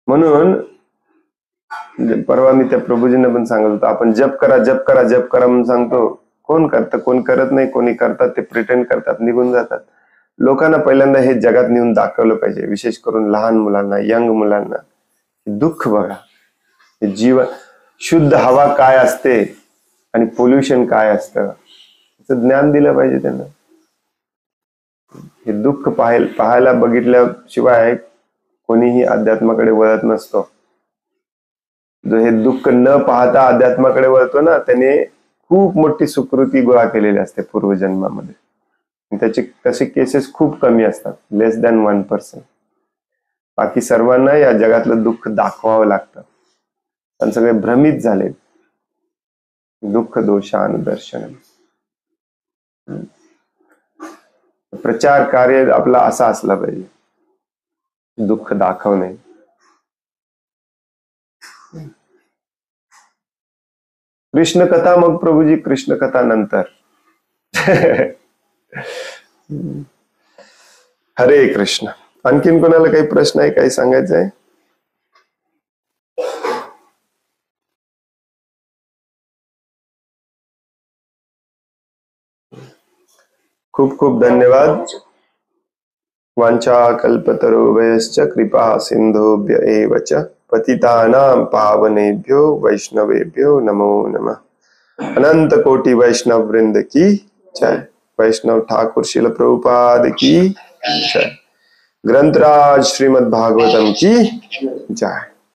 Speaker 1: म्हणून परवा मी त्या प्रभूजींना पण सांगत होतो, आपण जप करा जप करा जप करा म्हणून सांगतो, कोण करतं कोण करत नाही, कोणी करतात ते प्रिटेंड करतात, निघून जातात. लोकांना पहिल्यांदा हे जगात नेऊन दाखवलं पाहिजे, विशेष करून लहान मुलांना, यंग मुलांना. दुःख बघा, जीवन, शुद्ध हवा काय असते आणि पोल्युशन काय असतं याचं ज्ञान दिलं पाहिजे त्यांना. हे दुःख पाहायला बघितल्याशिवाय कोणीही अध्यात्माकडे वळत नसतो. जो हे दुःख न पाहता अध्यात्माकडे वळतो ना, त्याने खूप मोठी सुकृती गोळा केलेली असते पूर्वजन्मामध्ये. त्याचे तसे केसेस खूप कमी असतात, लेस दॅन 1%. बाकी सर्वांना या जगातलं दुःख दाखवावं लागतं. आणि सगळे भ्रमित झाले. दुःख दोषानुदर्शन. प्रचार कार्य आपला असा असला पाहिजे, दुःख दाखवणे. कृष्ण कथा, मग प्रभूजी कृष्ण कथा नंतर. हरे कृष्ण. आणखीन कोणाला काही प्रश्न आहे, काही सांगायचं आहे? खूप खूप धन्यवाद. वांछा कल्पतरुभयश्च कृपा सिंधुभ्य एव च पतितानां पावनेभ्यो वैष्णवेभ्यो नमो नमः. अनंत कोटि वैष्णव वृंद की जय. वैष्णव ठाकुर श्रील प्रभुपाद की जय. ग्रंथराज श्रीमद् भागवतम की जय.